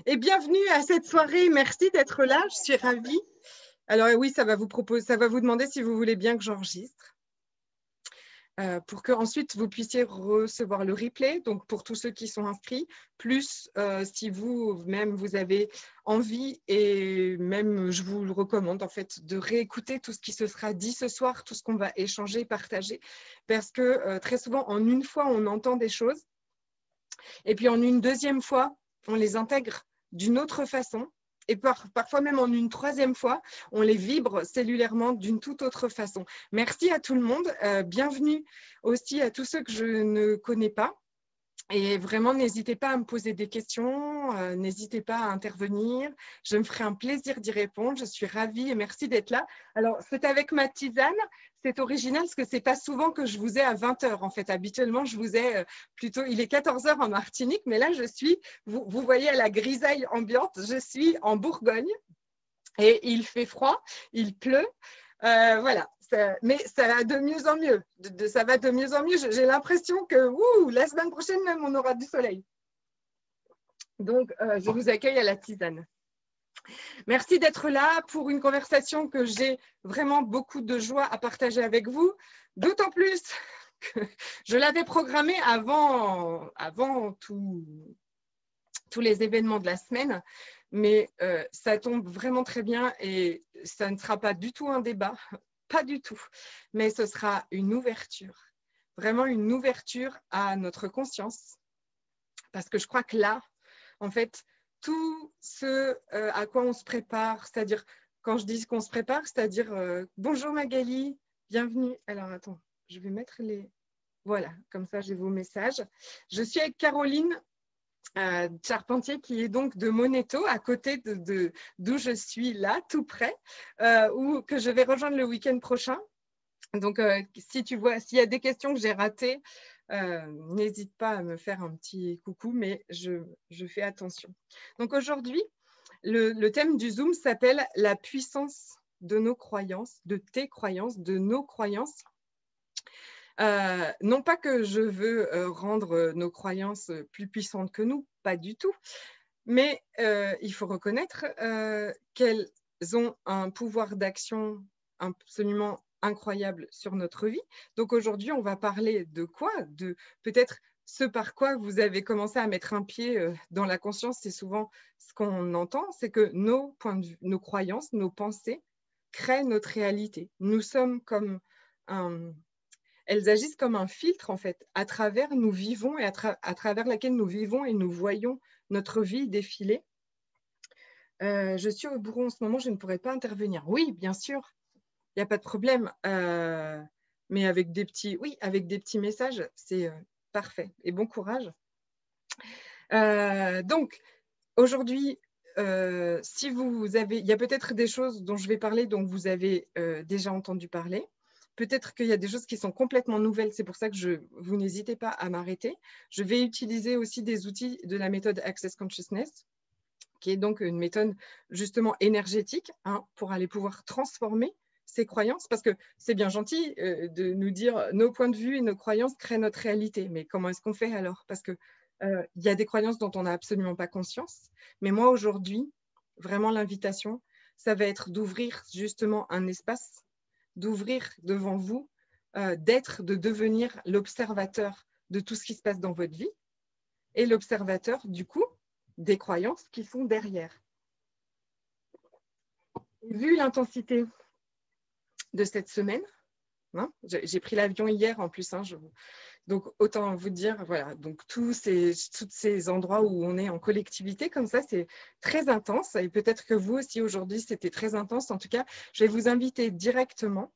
Et bienvenue à cette soirée. Merci d'être là. Je suis ravie. Alors oui, ça va vous demander si vous voulez bien que j'enregistre pour que ensuite vous puissiez recevoir le replay. Donc pour tous ceux qui sont inscrits, plus si vous-même vous avez envie et même je vous le recommande en fait de réécouter tout ce qui se sera dit ce soir, tout ce qu'on va échanger, partager, parce que très souvent en une fois on entend des choses et puis en une deuxième fois on les intègre d'une autre façon. Et parfois même en une troisième fois, on les vibre cellulairement d'une toute autre façon. Merci à tout le monde. Bienvenue aussi à tous ceux que je ne connais pas. Et vraiment, n'hésitez pas à me poser des questions, n'hésitez pas à intervenir. Je me ferai un plaisir d'y répondre. Je suis ravie et merci d'être là. Alors, c'est avec ma tisane. C'est original parce que ce n'est pas souvent que je vous ai à 20 h. En fait, habituellement, je vous ai plutôt, il est 14 h en Martinique, mais là, je suis, vous voyez à la grisaille ambiante, je suis en Bourgogne et il fait froid, il pleut. Voilà. Mais ça va de mieux en mieux. Ça va de mieux en mieux. J'ai l'impression que la semaine prochaine même, on aura du soleil. Donc, je vous accueille à la tisane. Merci d'être là pour une conversation que j'ai vraiment beaucoup de joie à partager avec vous. D'autant plus que je l'avais programmée avant tous les événements de la semaine. Mais ça tombe vraiment très bien et ça ne sera pas du tout un débat. Pas du tout, mais ce sera une ouverture, vraiment une ouverture à notre conscience, parce que je crois que là, en fait, tout ce à quoi on se prépare, c'est-à-dire, quand je dis qu'on se prépare, c'est-à-dire, bonjour Magali, bienvenue. Alors, attends, je vais mettre les… Voilà, comme ça, j'ai vos messages. Je suis avec Caroline Charpentier, qui est donc de Moneto, à côté d'où je suis là, tout près, où que je vais rejoindre le week-end prochain. Donc, s'il y a des questions que j'ai ratées, n'hésite pas à me faire un petit coucou, mais je fais attention. Donc, aujourd'hui, le thème du Zoom s'appelle « La puissance de nos croyances, de tes croyances, de nos croyances ». Non pas que je veux rendre nos croyances plus puissantes que nous, pas du tout, mais il faut reconnaître qu'elles ont un pouvoir d'action absolument incroyable sur notre vie. Donc aujourd'hui, on va parler de quoi? De peut-être ce par quoi vous avez commencé à mettre un pied dans la conscience. C'est souvent ce qu'on entend, c'est que nos points de vue, nos croyances, nos pensées créent notre réalité. Nous sommes comme elles agissent comme un filtre, en fait, à travers nous vivons et à travers laquelle nous vivons et nous voyons notre vie défiler. Je suis au bureau en ce moment, je ne pourrais pas intervenir. Oui, bien sûr, il n'y a pas de problème. Mais avec des petits messages, c'est parfait. Et bon courage. Donc, aujourd'hui, si il y a peut-être des choses dont je vais parler, dont vous avez déjà entendu parler. Peut-être qu'il y a des choses qui sont complètement nouvelles. C'est pour ça que vous n'hésitez pas à m'arrêter. Je vais utiliser aussi des outils de la méthode Access Consciousness, qui est donc une méthode justement énergétique pour aller pouvoir transformer ces croyances. Parce que c'est bien gentil de nous dire nos points de vue et nos croyances créent notre réalité. Mais comment est-ce qu'on fait alors? Parce que il y a des croyances dont on n'a absolument pas conscience. Mais moi, aujourd'hui, vraiment l'invitation, ça va être d'ouvrir justement un espace, d'ouvrir devant vous, de devenir l'observateur de tout ce qui se passe dans votre vie et l'observateur, du coup, des croyances qui sont derrière. Vu l'intensité de cette semaine, j'ai pris l'avion hier en plus, donc autant vous dire, voilà, donc tous ces endroits où on est en collectivité comme ça, c'est très intense et peut-être que vous aussi aujourd'hui c'était très intense. En tout cas, je vais vous inviter directement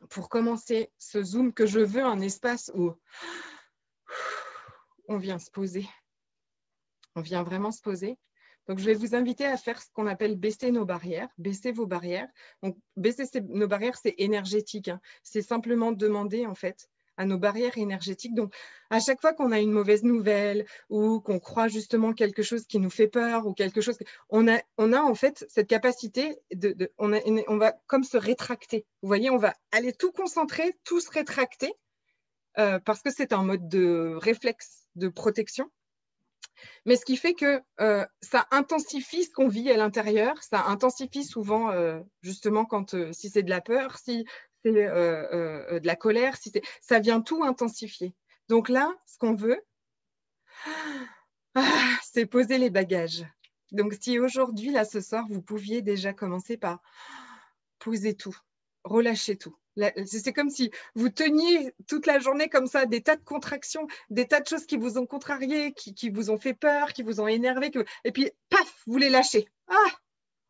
pour commencer ce Zoom, que je veux un espace où on vient se poser, on vient vraiment se poser. Donc, je vais vous inviter à faire ce qu'on appelle baisser nos barrières, baisser vos barrières. Donc, baisser nos barrières, c'est énergétique. C'est simplement demander, en fait, à nos barrières énergétiques. Donc, à chaque fois qu'on a une mauvaise nouvelle ou qu'on croit justement quelque chose qui nous fait peur ou quelque chose, on a en fait cette capacité, on va comme se rétracter. Vous voyez, on va aller tout concentrer, tout se rétracter parce que c'est un mode de réflexe de protection. Mais ce qui fait que ça intensifie ce qu'on vit à l'intérieur, ça intensifie souvent, justement, si c'est de la peur, si c'est de la colère, ça vient tout intensifier. Donc là, ce qu'on veut, c'est poser les bagages. Donc si aujourd'hui, là, ce soir, vous pouviez déjà commencer par poser tout, relâcher tout. C'est comme si vous teniez toute la journée comme ça, des tas de contractions, des tas de choses qui vous ont contrarié, qui vous ont fait peur, qui vous ont énervé, et puis, paf, vous les lâchez. Ah,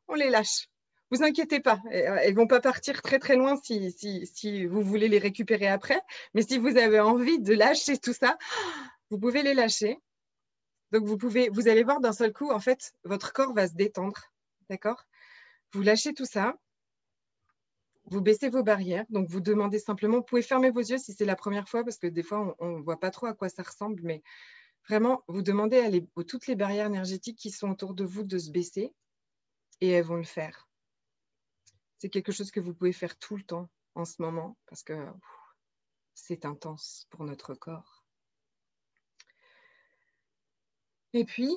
on les lâche. Vous inquiétez pas, elles ne vont pas partir très très loin si vous voulez les récupérer après, mais si vous avez envie de lâcher tout ça, vous pouvez les lâcher. Donc, vous allez voir d'un seul coup, en fait, votre corps va se détendre, d'accord? Vous lâchez tout ça. Vous baissez vos barrières, donc vous demandez simplement, vous pouvez fermer vos yeux si c'est la première fois, parce que des fois, on ne voit pas trop à quoi ça ressemble, mais vraiment, vous demandez à toutes les barrières énergétiques qui sont autour de vous de se baisser, et elles vont le faire. C'est quelque chose que vous pouvez faire tout le temps en ce moment, parce que c'est intense pour notre corps. Et puis,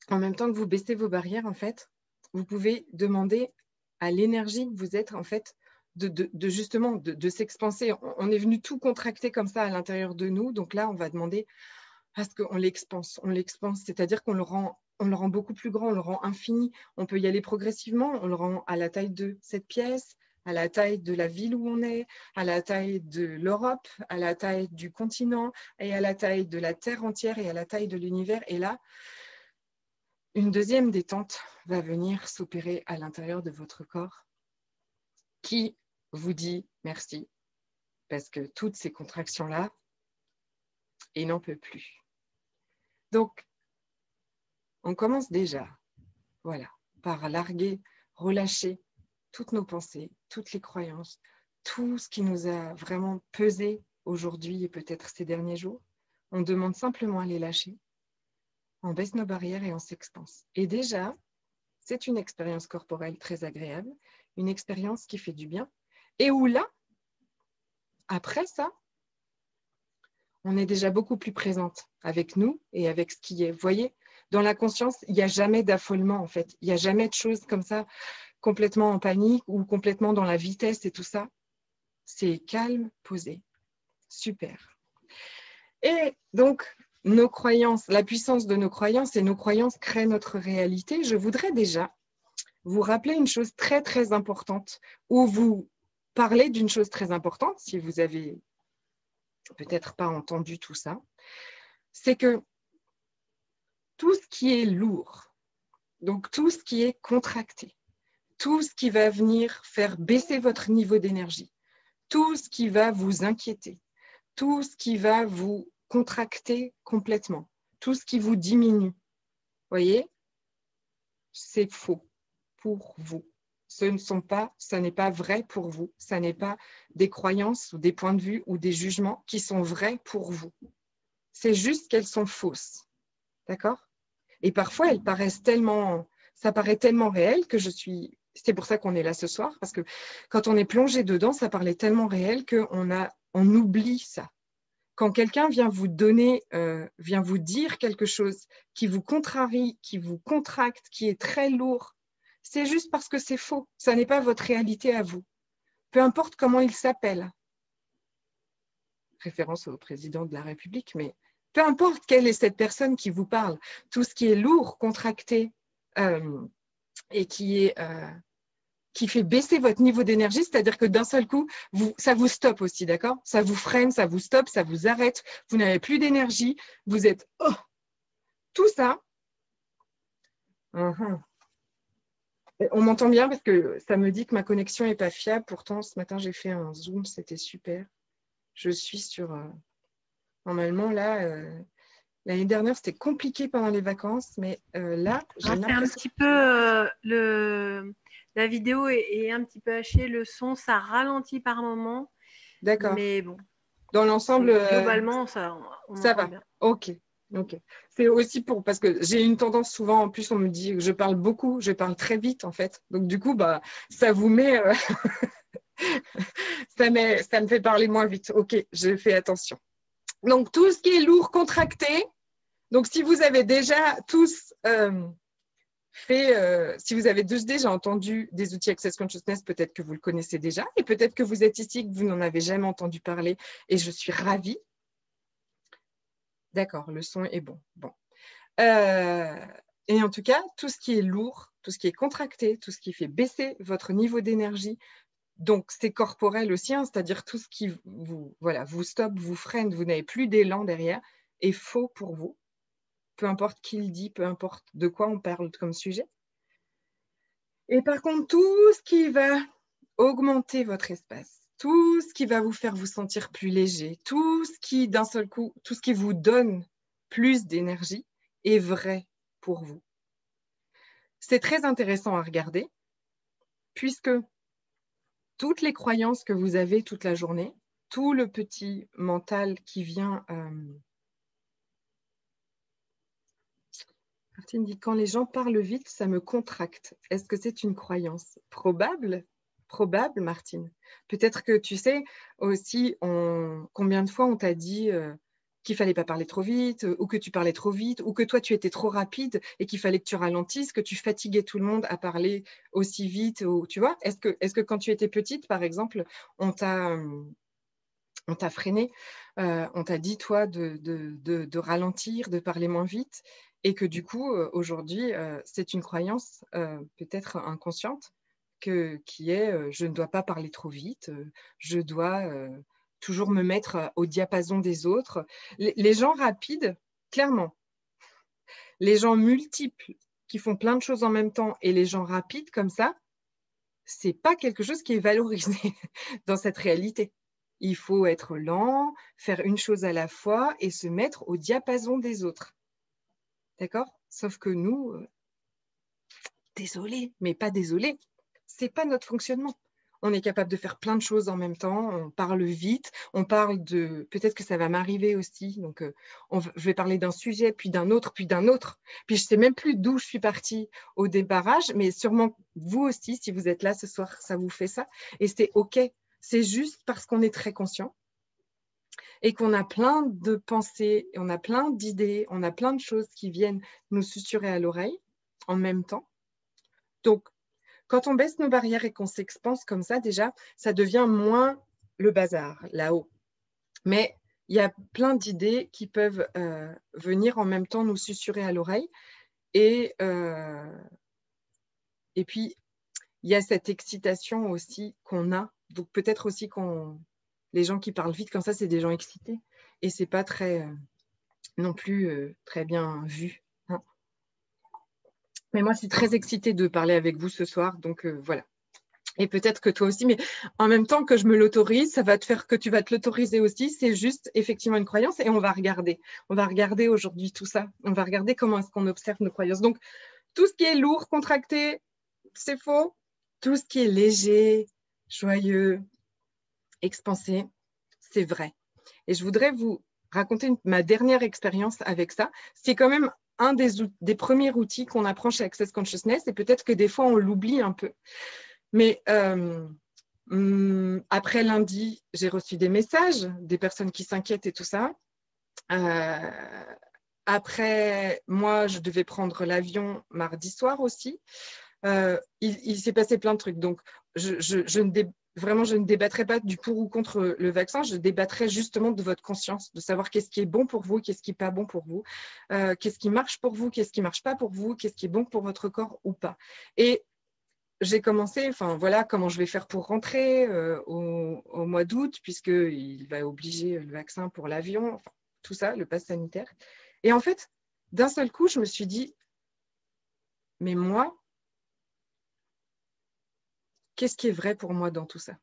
en même temps que vous baissez vos barrières, en fait, vous pouvez demander à l'énergie que vous êtes, en fait, justement de s'expanser. On est venu tout contracter comme ça à l'intérieur de nous. Donc là, on va demander à ce qu'on l'expanse. On l'expanse, c'est-à-dire qu'on le rend beaucoup plus grand, on le rend infini. On peut y aller progressivement. On le rend à la taille de cette pièce, à la taille de la ville où on est, à la taille de l'Europe, à la taille du continent et à la taille de la Terre entière et à la taille de l'univers. Et là, une deuxième détente va venir s'opérer à l'intérieur de votre corps qui vous dit merci parce que toutes ces contractions-là, il n'en peut plus. Donc, on commence déjà, voilà, par larguer, relâcher toutes nos pensées, toutes les croyances, tout ce qui nous a vraiment pesé aujourd'hui et peut-être ces derniers jours. On demande simplement à les lâcher. On baisse nos barrières et on s'expanse. Et déjà, c'est une expérience corporelle très agréable, une expérience qui fait du bien. Et où là, après ça, on est déjà beaucoup plus présente avec nous et avec ce qui est. Vous voyez, dans la conscience, il n'y a jamais d'affolement en fait. Il n'y a jamais de choses comme ça, complètement en panique ou complètement dans la vitesse et tout ça. C'est calme, posé. Super. Et donc, nos croyances, la puissance de nos croyances et nos croyances créent notre réalité. Je voudrais déjà vous rappeler une chose très, très importante ou vous parler d'une chose très importante si vous avez peut-être pas entendu tout ça. C'est que tout ce qui est lourd, donc tout ce qui est contracté, tout ce qui va venir faire baisser votre niveau d'énergie, tout ce qui va vous inquiéter, tout ce qui va vous contracter complètement, tout ce qui vous diminue, voyez, c'est faux pour vous. Ça n'est pas vrai pour vous. Ça n'est pas des croyances ou des points de vue ou des jugements qui sont vrais pour vous. C'est juste qu'elles sont fausses. D'accord ? Et parfois, ça paraît tellement réel que c'est pour ça qu'on est là ce soir, parce que quand on est plongé dedans, ça paraît tellement réel qu'on oublie ça. Quand quelqu'un vient vous dire quelque chose qui vous contrarie, qui vous contracte, qui est très lourd, c'est juste parce que c'est faux. Ça n'est pas votre réalité à vous. Peu importe comment il s'appelle. Référence au président de la République, mais peu importe quelle est cette personne qui vous parle, tout ce qui est lourd, contracté et qui fait baisser votre niveau d'énergie, c'est-à-dire que d'un seul coup, ça vous stoppe aussi, d'accord? Ça vous freine, ça vous stoppe, ça vous arrête, vous n'avez plus d'énergie, vous êtes... Oh, tout ça, on m'entend bien parce que ça me dit que ma connexion n'est pas fiable. Pourtant, ce matin, j'ai fait un Zoom, c'était super. Je suis sur... Normalement, là, l'année dernière, c'était compliqué pendant les vacances, mais là, j'ai c'est un petit peu... La vidéo est un petit peu hachée, le son, ça ralentit par moment. D'accord. Mais bon. Dans l'ensemble... Globalement, ça va. Bien. Ok. C'est aussi parce que j'ai une tendance souvent, en plus on me dit que je parle beaucoup, je parle très vite en fait. Donc du coup, ça vous met, ça me fait parler moins vite. Ok, je fais attention. Donc tout ce qui est lourd, contracté, Donc, si vous avez déjà tous si vous avez déjà entendu des outils Access Consciousness, peut-être que vous le connaissez déjà et peut-être que vous êtes ici, que vous n'en avez jamais entendu parler et je suis ravie. D'accord, le son est bon. Bon. Et en tout cas, tout ce qui est lourd, tout ce qui est contracté, tout ce qui fait baisser votre niveau d'énergie, donc c'est corporel aussi, hein, c'est-à-dire tout ce qui vous stoppe, vous freine, vous n'avez plus d'élan derrière, est faux pour vous. Peu importe qui le dit, peu importe de quoi on parle comme sujet. Et par contre, tout ce qui va augmenter votre espace, tout ce qui va vous faire vous sentir plus léger, tout ce qui, d'un seul coup, tout ce qui vous donne plus d'énergie est vrai pour vous. C'est très intéressant à regarder, puisque toutes les croyances que vous avez toute la journée, tout le petit mental qui vient... Martine dit, quand les gens parlent vite, ça me contracte. Est-ce que c'est une croyance? Probable, Martine. Peut-être que tu sais aussi combien de fois on t'a dit qu'il ne fallait pas parler trop vite, ou que tu parlais trop vite, ou que toi tu étais trop rapide et qu'il fallait que tu ralentisses, que tu fatiguais tout le monde à parler aussi vite. Tu vois, est-ce que quand tu étais petite, par exemple, on t'a freiné, on t'a dit, toi, de ralentir, de parler moins vite, et que du coup, aujourd'hui, c'est une croyance peut-être inconsciente qui est je ne dois pas parler trop vite, je dois toujours me mettre au diapason des autres. Les gens rapides, clairement, les gens multiples qui font plein de choses en même temps et les gens rapides comme ça, c'est pas quelque chose qui est valorisé dans cette réalité. Il faut être lent, faire une chose à la fois et se mettre au diapason des autres. D'accord? Sauf que nous, désolé, mais pas désolé, c'est pas notre fonctionnement. On est capable de faire plein de choses en même temps, on parle vite, on parle de... Peut-être que ça va m'arriver aussi, donc je vais parler d'un sujet, puis d'un autre, puis d'un autre. Puis je ne sais même plus d'où je suis partie au débarrage, mais sûrement vous aussi, si vous êtes là ce soir, ça vous fait ça. Et c'est OK, c'est juste parce qu'on est très conscient et qu'on a plein de pensées, on a plein d'idées, on a plein de choses qui viennent nous susurrer à l'oreille en même temps. Donc, quand on baisse nos barrières et qu'on s'expanse comme ça, déjà, ça devient moins le bazar là-haut. Mais il y a plein d'idées qui peuvent venir en même temps nous susurrer à l'oreille. Et puis, il y a cette excitation aussi qu'on a. Donc, peut-être aussi les gens qui parlent vite comme ça, c'est des gens excités. Et ce n'est pas très, non plus très bien vu. Hein. Mais moi, je suis très excitée de parler avec vous ce soir. Donc, voilà. Et peut-être que toi aussi, mais en même temps que je me l'autorise, ça va te faire que tu vas te l'autoriser aussi. C'est juste effectivement une croyance et on va regarder. On va regarder aujourd'hui tout ça. On va regarder comment est-ce qu'on observe nos croyances. Donc, tout ce qui est lourd, contracté, c'est faux. Tout ce qui est léger, joyeux, expansé, c'est vrai. Et je voudrais vous raconter ma dernière expérience avec ça. C'est quand même un des premiers outils qu'on apprend chez Access Consciousness et peut-être que des fois, on l'oublie un peu. Mais après lundi, j'ai reçu des messages, des personnes qui s'inquiètent et tout ça. Après, moi, je devais prendre l'avion mardi soir aussi. Il s'est passé plein de trucs. Donc, vraiment, je ne débattrai pas du pour ou contre le vaccin. Je débattrai justement de votre conscience, de savoir qu'est-ce qui est bon pour vous, qu'est-ce qui n'est pas bon pour vous, qu'est-ce qui marche pour vous, qu'est-ce qui ne marche pas pour vous, qu'est-ce qui est bon pour votre corps ou pas. Et j'ai commencé, enfin voilà, comment je vais faire pour rentrer au mois d'août, puisqu'il va obliger le vaccin pour l'avion, enfin, tout ça, le pass sanitaire. Et en fait, d'un seul coup, je me suis dit, mais moi, qu'est-ce qui est vrai pour moi dans tout ça?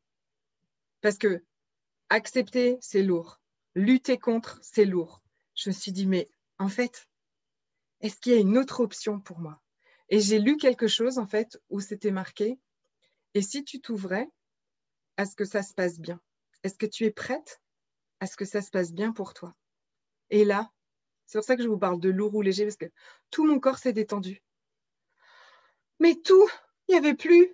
Parce que accepter, c'est lourd. Lutter contre, c'est lourd. Je me suis dit, mais en fait, est-ce qu'il y a une autre option pour moi? Et j'ai lu quelque chose, en fait, où c'était marqué, et si tu t'ouvrais à ce que ça se passe bien? Est-ce que tu es prête à ce que ça se passe bien pour toi? Et là, c'est pour ça que je vous parle de lourd ou léger, parce que tout mon corps s'est détendu. Mais tout, il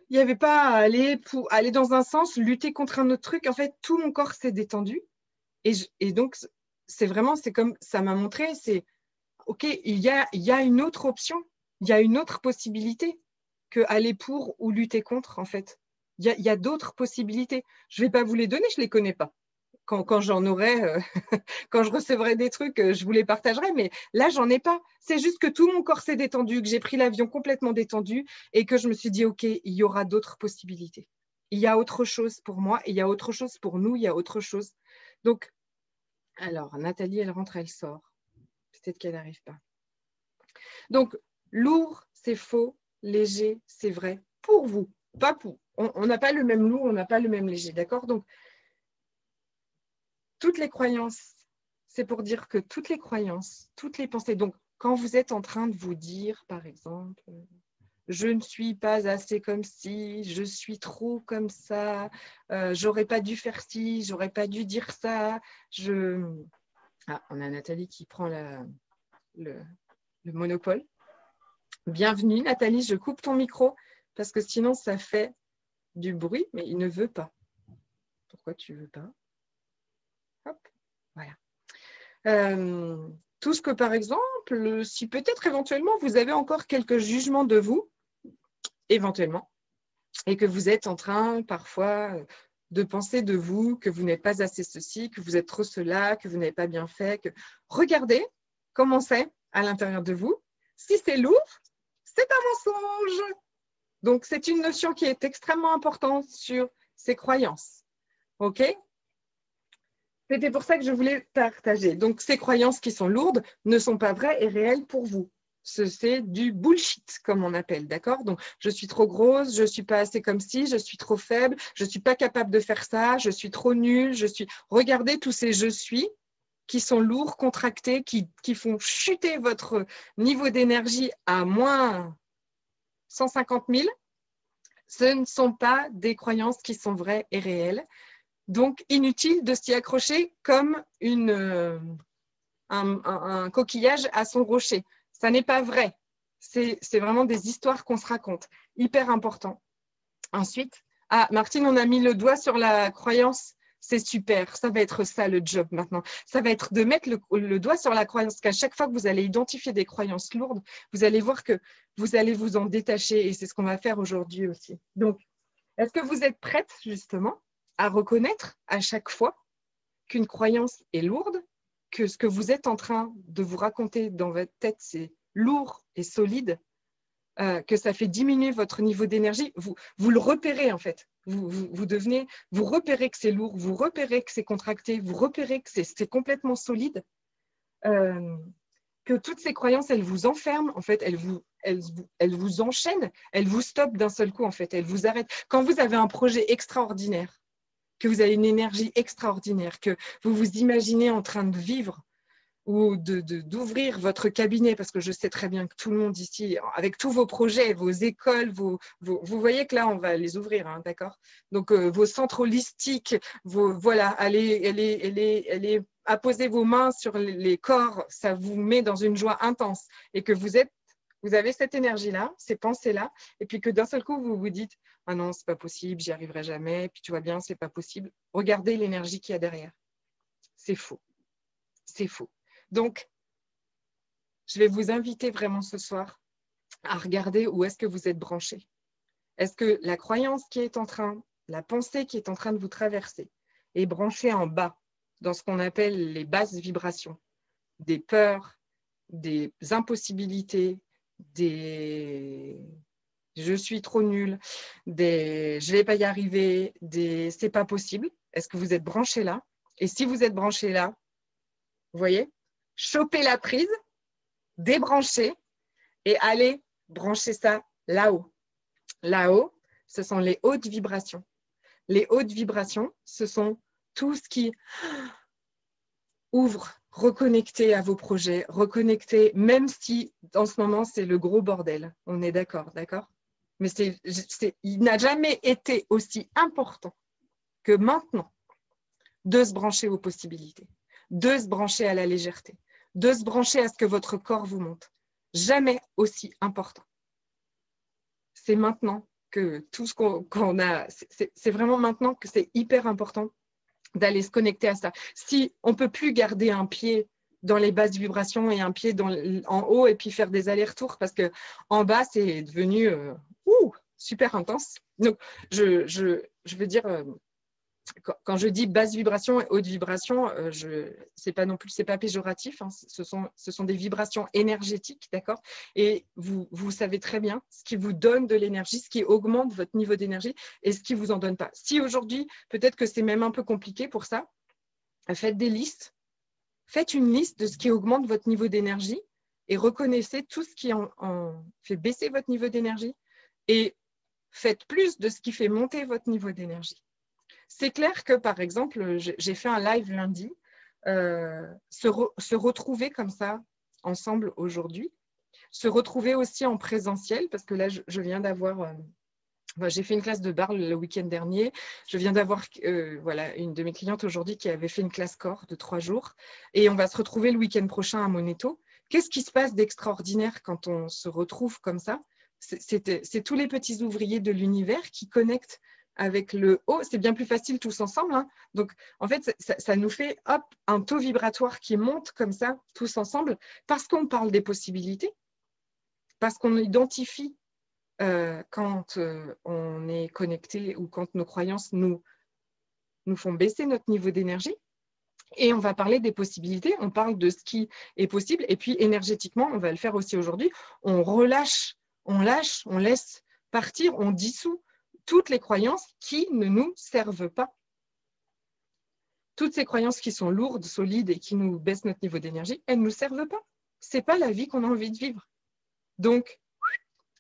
n'y avait pas à aller dans un sens, lutter contre un autre truc. En fait, tout mon corps s'est détendu. Et donc, c'est comme ça m'a montré, ok, il y a une autre option, il y a une autre possibilité que aller pour ou lutter contre, en fait. Il y a d'autres possibilités. Je ne vais pas vous les donner, je ne les connais pas. Quand j'en aurai, quand je recevrai des trucs, je vous les partagerai, mais là, j'en ai pas. C'est juste que tout mon corps s'est détendu, que j'ai pris l'avion complètement détendu et que je me suis dit, OK, il y aura d'autres possibilités. Il y a autre chose pour moi, il y a autre chose pour nous, il y a autre chose. Donc, alors, Nathalie, elle rentre, elle sort. Peut-être qu'elle n'arrive pas. Donc, lourd, c'est faux, léger, c'est vrai, pour vous, pas pour. On n'a pas le même lourd, on n'a pas le même léger, d'accord? Donc, toutes les croyances, c'est pour dire que toutes les croyances, toutes les pensées, donc quand vous êtes en train de vous dire, par exemple, je ne suis pas assez comme ci, je suis trop comme ça, j'aurais pas dû faire ci, j'aurais pas dû dire ça. Ah, on a Nathalie qui prend le monopole. Bienvenue Nathalie, je coupe ton micro parce que sinon ça fait du bruit, mais il ne veut pas. Pourquoi tu ne veux pas? Hop, voilà. Tout ce que, par exemple, si peut-être éventuellement vous avez encore quelques jugements de vous, éventuellement, et que vous êtes en train parfois de penser de vous que vous n'êtes pas assez ceci, que vous êtes trop cela, que vous n'avez pas bien fait. Regardez comment c'est à l'intérieur de vous. Si c'est lourd, c'est un mensonge. Donc, c'est une notion qui est extrêmement importante sur ces croyances. OK ? C'était pour ça que je voulais partager. Donc, ces croyances qui sont lourdes ne sont pas vraies et réelles pour vous. C'est du bullshit, comme on appelle, d'accord? Donc, je suis trop grosse, je ne suis pas assez comme ci, je suis trop faible, je ne suis pas capable de faire ça, je suis trop nulle, je suis… Regardez tous ces « je suis » qui sont lourds, contractés, qui font chuter votre niveau d'énergie à moins 150 000. Ce ne sont pas des croyances qui sont vraies et réelles. Donc, inutile de s'y accrocher comme un coquillage à son rocher. Ça n'est pas vrai. C'est vraiment des histoires qu'on se raconte. Hyper important. Ensuite, Martine, on a mis le doigt sur la croyance. C'est super. Ça va être ça le job maintenant. Ça va être de mettre le doigt sur la croyance. Qu'à chaque fois que vous allez identifier des croyances lourdes, vous allez voir que vous allez vous en détacher. Et c'est ce qu'on va faire aujourd'hui aussi. Donc, est-ce que vous êtes prête justement à reconnaître à chaque fois qu'une croyance est lourde, que ce que vous êtes en train de vous raconter dans votre tête, c'est lourd et solide, que ça fait diminuer votre niveau d'énergie, vous le repérez en fait. Vous repérez que c'est lourd, vous repérez que c'est contracté, vous repérez que c'est complètement solide, que toutes ces croyances, elles vous enferment, en fait, elles vous enchaînent, elles vous stoppent d'un seul coup, en fait, elles vous arrêtent. Quand vous avez un projet extraordinaire, que vous avez une énergie extraordinaire, que vous vous imaginez en train de vivre ou d'ouvrir votre cabinet, parce que je sais très bien que tout le monde ici, avec tous vos projets, vos écoles, vous voyez que là, on va les ouvrir, hein, d'accord? Donc, vos centres holistiques, voilà, allez apposer vos mains sur les corps, ça vous met dans une joie intense et que vous avez cette énergie-là, ces pensées-là, et puis que d'un seul coup, vous vous dites « Ah non, c'est pas possible, j'y arriverai jamais, puis tu vois bien, c'est pas possible. » Regardez l'énergie qu'il y a derrière. C'est faux. C'est faux. Donc, je vais vous inviter vraiment ce soir à regarder où est-ce que vous êtes branchés. Est-ce que la croyance qui est la pensée qui est en train de vous traverser est branchée en bas, dans ce qu'on appelle les basses vibrations, des peurs, des impossibilités, des je suis trop nulle, des je ne vais pas y arriver, des c'est pas possible. Est-ce que vous êtes branché là? Et si vous êtes branché là, vous voyez, chopez la prise, débranchez et allez brancher ça là-haut. Là-haut, ce sont les hautes vibrations. Les hautes vibrations, ce sont tout ce qui ouvre, reconnecter à vos projets, reconnecter, même si en ce moment, c'est le gros bordel. On est d'accord, d'accord? Mais il n'a jamais été aussi important que maintenant de se brancher aux possibilités, de se brancher à la légèreté, de se brancher à ce que votre corps vous montre. Jamais aussi important. C'est maintenant que tout ce qu'on a, c'est vraiment maintenant que c'est hyper important d'aller se connecter à ça. Si on ne peut plus garder un pied dans les basses vibrations et un pied en haut et puis faire des allers-retours parce que en bas, c'est devenu super intense. Donc, je veux dire, quand je dis basse vibration et haute vibration, c'est pas non plus, c'est pas péjoratif, hein, ce sont des vibrations énergétiques, d'accord? Et vous savez très bien ce qui vous donne de l'énergie, ce qui augmente votre niveau d'énergie et ce qui vous en donne pas. Si aujourd'hui, peut-être que c'est même un peu compliqué pour ça, faites des listes. Faites une liste de ce qui augmente votre niveau d'énergie et reconnaissez tout ce qui en fait baisser votre niveau d'énergie et faites plus de ce qui fait monter votre niveau d'énergie. C'est clair que, par exemple, j'ai fait un live lundi, se retrouver comme ça ensemble aujourd'hui, se retrouver aussi en présentiel, parce que là, je viens d'avoir... j'ai fait une classe de barre le week-end dernier. Je viens d'avoir voilà, une de mes clientes aujourd'hui qui avait fait une classe corps de 3 jours. Et on va se retrouver le week-end prochain à Moneto. Qu'est-ce qui se passe d'extraordinaire quand on se retrouve comme ça? C'est tous les petits ouvriers de l'univers qui connectent avec le haut. C'est bien plus facile tous ensemble, hein. Donc, en fait, ça nous fait hop, un taux vibratoire qui monte comme ça, tous ensemble, parce qu'on parle des possibilités, parce qu'on identifie quand on est connecté ou quand nos croyances nous font baisser notre niveau d'énergie. Et on va parler des possibilités, on parle de ce qui est possible. Et puis énergétiquement, on va le faire aussi aujourd'hui, on relâche, on lâche, on laisse partir, on dissout toutes les croyances qui ne nous servent pas. Toutes ces croyances qui sont lourdes, solides et qui nous baissent notre niveau d'énergie, elles ne nous servent pas. Ce n'est pas la vie qu'on a envie de vivre. Donc,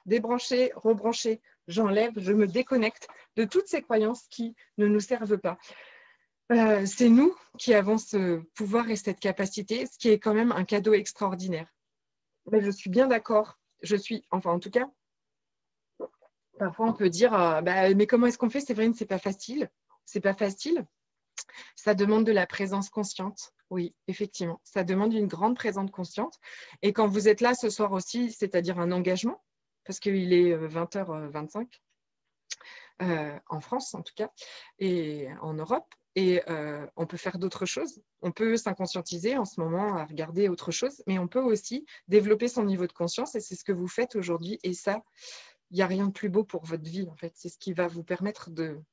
débrancher, rebrancher, j'enlève, je me déconnecte de toutes ces croyances qui ne nous servent pas. C'est nous qui avons ce pouvoir et cette capacité, ce qui est quand même un cadeau extraordinaire. Mais je suis bien d'accord, enfin en tout cas, parfois on peut dire, mais comment est-ce qu'on fait, Séverine, c'est pas facile. C'est pas facile. Ça demande de la présence consciente. Oui, effectivement, ça demande une grande présence consciente. Et quand vous êtes là ce soir aussi, c'est-à-dire un engagement, parce qu'il est 20h25, en France en tout cas, et en Europe. Et on peut faire d'autres choses. On peut s'inconscientiser en ce moment à regarder autre chose, mais on peut aussi développer son niveau de conscience, et c'est ce que vous faites aujourd'hui. Et ça, il n'y a rien de plus beau pour votre vie, en fait. C'est ce qui va vous permettre de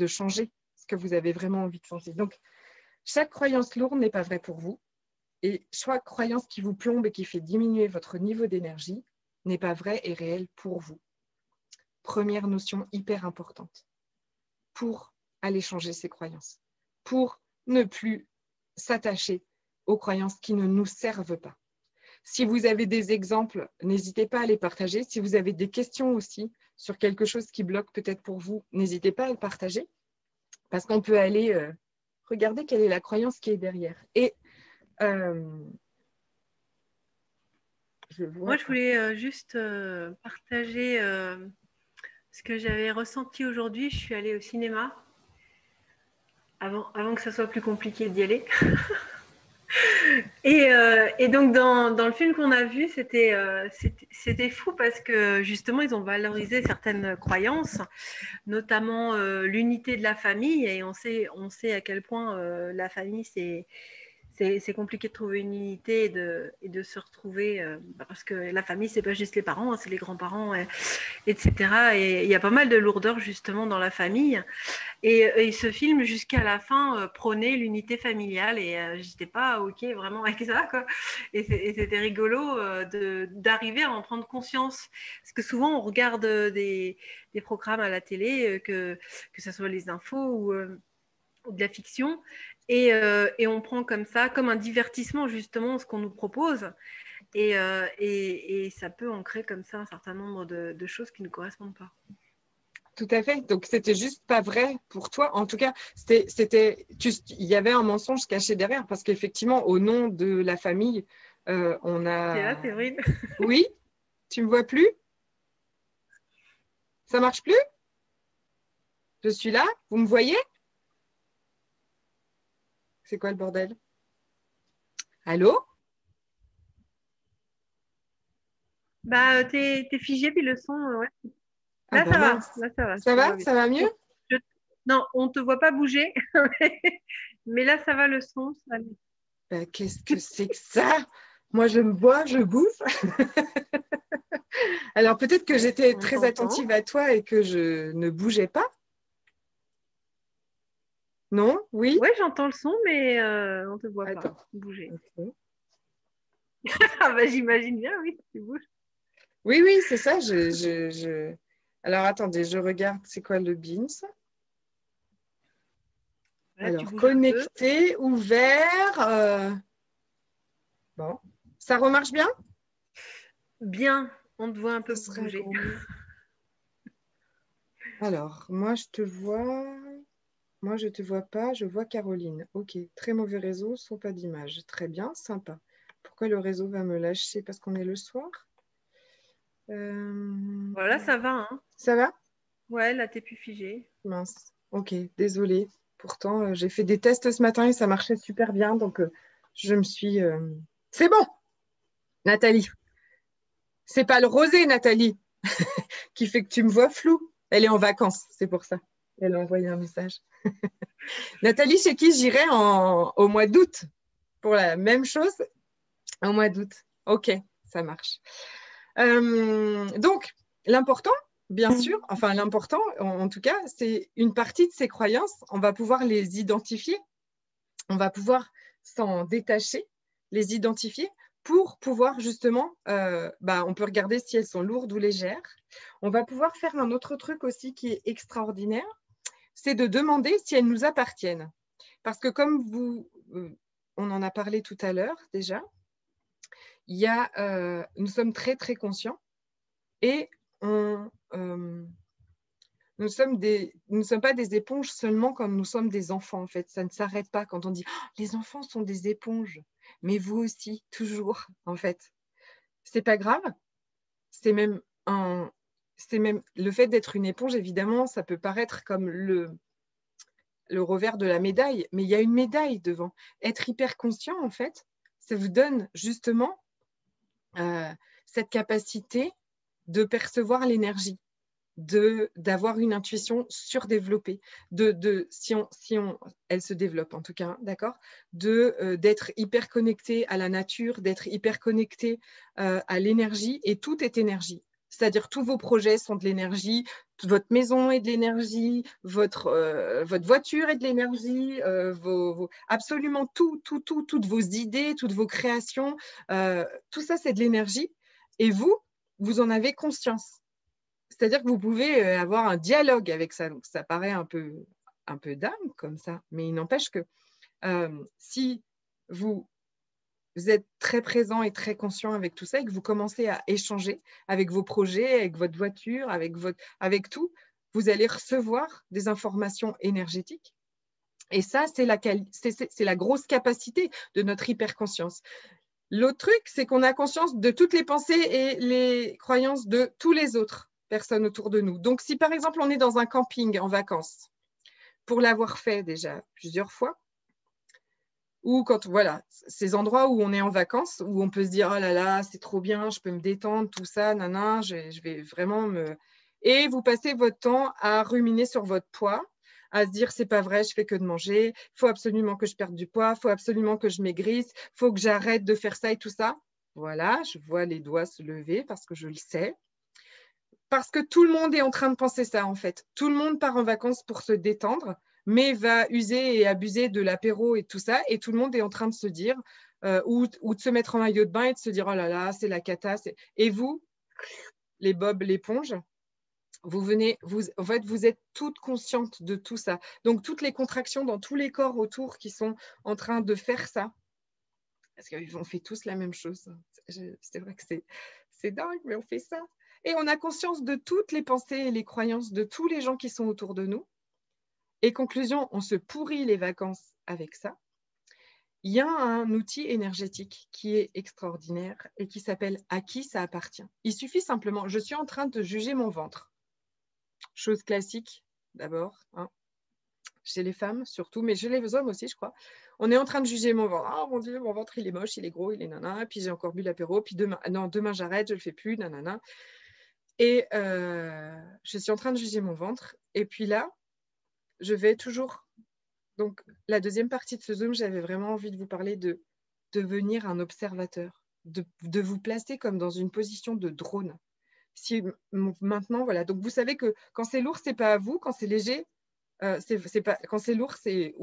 changer ce que vous avez vraiment envie de changer. Donc, chaque croyance lourde n'est pas vraie pour vous. Et chaque croyance qui vous plombe et qui fait diminuer votre niveau d'énergie n'est pas vraie et réelle pour vous. Première notion hyper importante pour aller changer ses croyances, pour ne plus s'attacher aux croyances qui ne nous servent pas. Si vous avez des exemples, n'hésitez pas à les partager. Si vous avez des questions aussi sur quelque chose qui bloque peut-être pour vous, n'hésitez pas à le partager, parce qu'on peut aller regarder quelle est la croyance qui est derrière. Et moi, je voulais juste partager ce que j'avais ressenti aujourd'hui. Je suis allée au cinéma avant que ça soit plus compliqué d'y aller. Et donc, dans le film qu'on a vu, c'était fou parce que justement, ils ont valorisé certaines croyances, notamment l'unité de la famille. Et on sait à quel point la famille, c'est compliqué de trouver une unité et de se retrouver, parce que la famille, c'est pas juste les parents, hein, c'est les grands-parents, etc. Et il y a pas mal de lourdeur justement dans la famille. Et ce film, jusqu'à la fin, prônait l'unité familiale, et j'étais pas OK vraiment avec ça, quoi. Et c'était rigolo d'arriver à en prendre conscience. Parce que souvent, on regarde des programmes à la télé, que ce soit les infos ou de la fiction, et on prend comme ça, comme un divertissement justement, ce qu'on nous propose, et ça peut ancrer comme ça un certain nombre de choses qui ne correspondent pas. Tout à fait. Donc, c'était juste pas vrai pour toi. En tout cas, il y avait un mensonge caché derrière, parce qu'effectivement, au nom de la famille, on a… C'est là, c'est vrai. Oui, tu me vois plus? Ça marche plus? Je suis là? Vous me voyez? C'est quoi le bordel? Allô? Bah, t'es figé, puis le son, ouais. Ah Là, bah ça va. mince. Là, ça va. Ça va? Ça va mieux? Non, on ne te voit pas bouger. Mais là, ça va, le son. Ça va. Ben, qu'est-ce que c'est que ça? Moi, je me bois, je bouffe. Alors, peut-être que j'étais On très t'entend. attentive à toi et que je ne bougeais pas. Non? Oui? Ouais, j'entends le son, mais on ne te voit pas Attends. bouger. Ok. Ah bah j'imagine bien, oui, tu bouges. Oui, oui, c'est ça. Alors, attendez, je regarde. C'est quoi le BINS? Là, tu Alors, bouges un peu. connecté, ouvert. Bon. Ça remarche bien? Bien, on te voit un Ce peu serait un bouger. gros mot. Alors, moi, je te vois. Moi, je ne te vois pas. Je vois Caroline. Ok. Très mauvais réseau, sans pas d'image. Très bien, sympa. Pourquoi le réseau va me lâcher? Parce qu'on est le soir? Euh, Voilà, ça va, hein. Ça va? Ouais, là, t'es plus figé. Mince. Ok, désolée. Pourtant, j'ai fait des tests ce matin et ça marchait super bien. Donc, je me suis. C'est bon, Nathalie. C'est pas le rosé, Nathalie, qui fait que tu me vois flou. Elle est en vacances, c'est pour ça. Elle a envoyé un message. Nathalie, chez qui j'irai au mois d'août pour la même chose au mois d'août. Ok, ça marche. Donc, l'important, bien sûr, enfin l'important en tout cas, c'est une partie de ces croyances, on va pouvoir les identifier, on va pouvoir s'en détacher, les identifier pour pouvoir justement, on peut regarder si elles sont lourdes ou légères. On va pouvoir faire un autre truc aussi qui est extraordinaire, c'est de demander si elles nous appartiennent. Parce que comme on en a parlé tout à l'heure déjà, nous sommes très, très conscients et nous ne sommes pas des éponges seulement quand nous sommes des enfants, en fait. Ça ne s'arrête pas quand on dit oh, les enfants sont des éponges. Mais vous aussi, toujours, en fait. C'est pas grave. C'est même le fait d'être une éponge, évidemment, ça peut paraître comme le revers de la médaille, mais il y a une médaille devant. Être hyper conscient, en fait, ça vous donne justement cette capacité de percevoir l'énergie, d'avoir une intuition surdéveloppée, elle se développe en tout cas, d'accord, d'être hyper connecté à la nature, d'être hyper connecté à l'énergie, et tout est énergie. C'est-à-dire tous vos projets sont de l'énergie, votre maison est de l'énergie, votre voiture est de l'énergie, absolument toutes vos idées, toutes vos créations, tout ça c'est de l'énergie. Et vous en avez conscience. C'est-à-dire que vous pouvez avoir un dialogue avec ça. Donc, ça paraît un peu dingue comme ça, mais il n'empêche que si vous êtes très présent et très conscient avec tout ça et que vous commencez à échanger avec vos projets, avec votre voiture, avec tout, vous allez recevoir des informations énergétiques. Et ça, c'est la grosse capacité de notre hyperconscience. L'autre truc, c'est qu'on a conscience de toutes les pensées et les croyances de tous les autres personnes autour de nous. Donc, si par exemple, on est dans un camping en vacances, pour l'avoir fait déjà plusieurs fois, ou quand, voilà, ces endroits où on est en vacances, où on peut se dire, oh là là, c'est trop bien, je peux me détendre, tout ça, nana, je vais vraiment me... Et vous passez votre temps à ruminer sur votre poids, à se dire, c'est pas vrai, je fais que de manger, il faut absolument que je perde du poids, il faut absolument que je maigrisse, il faut que j'arrête de faire ça et tout ça. Voilà, je vois les doigts se lever parce que je le sais. Parce que tout le monde est en train de penser ça, en fait. Tout le monde part en vacances pour se détendre, mais va user et abuser de l'apéro et tout ça. Et tout le monde est en train de se dire, ou de se mettre en maillot de bain et de se dire, oh là là, c'est la cata. Et vous, les bobs, l'éponge, en fait, vous êtes toutes conscientes de tout ça. Donc, toutes les contractions dans tous les corps autour qui sont en train de faire ça, parce qu'on fait tous la même chose. C'est vrai que c'est dingue, mais on fait ça. Et on a conscience de toutes les pensées et les croyances de tous les gens qui sont autour de nous. Et conclusion, on se pourrit les vacances avec ça. Il y a un outil énergétique qui est extraordinaire et qui s'appelle « À qui ça appartient ?» Il suffit simplement, je suis en train de juger mon ventre. Chose classique, d'abord, hein, chez les femmes surtout, mais chez les hommes aussi, je crois. On est en train de juger mon ventre. Oh mon Dieu, mon ventre, il est moche, il est gros, il est nana. Puis j'ai encore bu l'apéro. Puis demain j'arrête, je ne le fais plus, nanana. Et je suis en train de juger mon ventre. Et puis là, je vais toujours... Donc, la deuxième partie de ce Zoom, j'avais vraiment envie de vous parler de devenir un observateur, de vous placer comme dans une position de drone. Si maintenant, voilà, donc vous savez que quand c'est lourd, c'est pas à vous, quand c'est léger, quand c'est lourd, c'est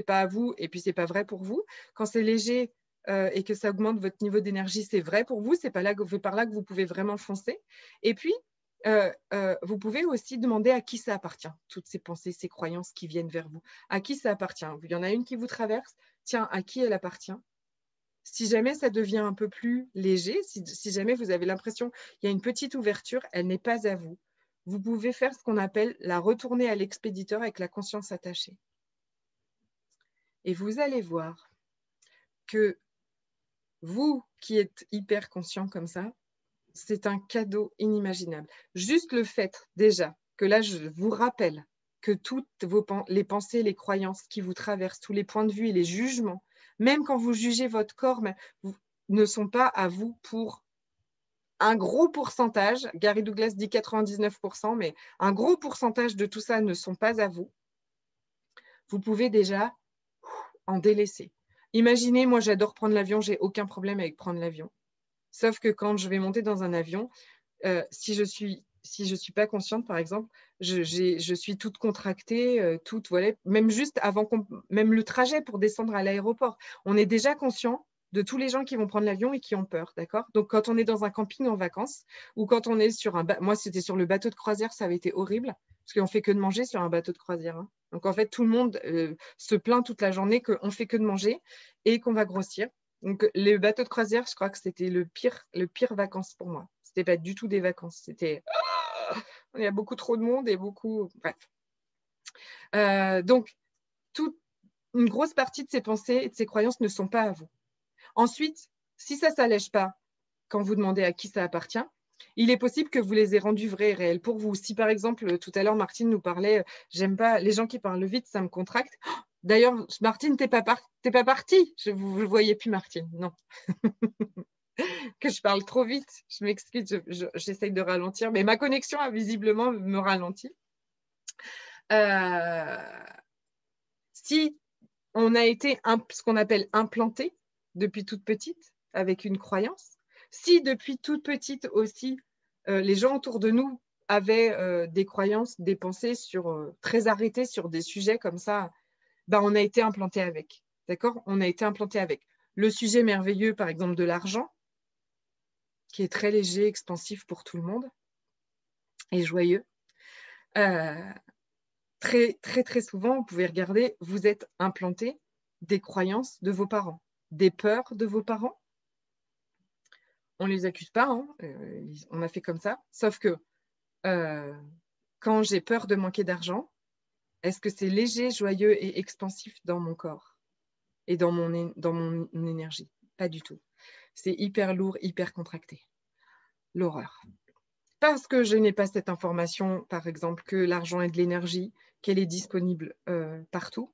pas à vous et puis c'est pas vrai pour vous. Quand c'est léger et que ça augmente votre niveau d'énergie, c'est vrai pour vous, c'est par là que vous pouvez vraiment foncer. Et puis, vous pouvez aussi demander à qui ça appartient, toutes ces pensées, ces croyances qui viennent vers vous. À qui ça appartient? Il y en a une qui vous traverse, tiens, à qui elle appartient? Si jamais ça devient un peu plus léger, si jamais vous avez l'impression qu'il y a une petite ouverture, elle n'est pas à vous. Vous pouvez faire ce qu'on appelle la retourner à l'expéditeur avec la conscience attachée. Et vous allez voir que vous qui êtes hyper conscient comme ça, c'est un cadeau inimaginable. Juste le fait déjà que là, je vous rappelle que toutes les pensées, les croyances qui vous traversent, tous les points de vue et les jugements, même quand vous jugez votre corps, ne sont pas à vous pour un gros pourcentage. Gary Douglas dit 99%, mais un gros pourcentage de tout ça ne sont pas à vous. Vous pouvez déjà en délaisser. Imaginez, moi j'adore prendre l'avion, j'ai aucun problème avec prendre l'avion. Sauf que quand je vais monter dans un avion, si je suis pas consciente, par exemple, je suis toute contractée, voilà, même juste même le trajet pour descendre à l'aéroport, on est déjà conscient de tous les gens qui vont prendre l'avion et qui ont peur, d'accord? Donc, quand on est dans un camping en vacances ou quand on est sur moi, c'était sur le bateau de croisière, ça avait été horrible parce qu'on fait que de manger sur un bateau de croisière. Hein. Donc, en fait, tout le monde se plaint toute la journée qu'on fait que de manger et qu'on va grossir. Donc, les bateaux de croisière, je crois que c'était le pire vacances pour moi. C'était pas du tout des vacances. C'était il y a beaucoup trop de monde et beaucoup. Bref. Donc, une grosse partie de ces pensées et de ces croyances ne sont pas à vous. Ensuite, si ça ne s'allège pas quand vous demandez à qui ça appartient, il est possible que vous les ayez rendus vrais et réels pour vous. Si par exemple, tout à l'heure, Martine nous parlait, j'aime pas les gens qui parlent vite, ça me contracte. D'ailleurs, Martine, t'es pas partie. Je ne voyais plus Martine, non. Que je parle trop vite. Je m'excuse, j'essaye de ralentir, mais ma connexion a visiblement me ralentit. Si on a été ce qu'on appelle implanté depuis toute petite avec une croyance, si depuis toute petite aussi, les gens autour de nous avaient des croyances, des pensées très arrêtées sur des sujets comme ça, ben, on a été implanté avec. D'accord? On a été implanté avec. Le sujet merveilleux, par exemple, de l'argent, qui est très léger, expansif pour tout le monde et joyeux. Très, très, très souvent, vous pouvez regarder, vous êtes implanté des croyances de vos parents, des peurs de vos parents. On ne les accuse pas, hein, on a fait comme ça. Sauf que quand j'ai peur de manquer d'argent, est-ce que c'est léger, joyeux et expansif dans mon corps et dans mon énergie? Pas du tout. C'est hyper lourd, hyper contracté. L'horreur. Parce que je n'ai pas cette information, par exemple, que l'argent est de l'énergie, qu'elle est disponible partout,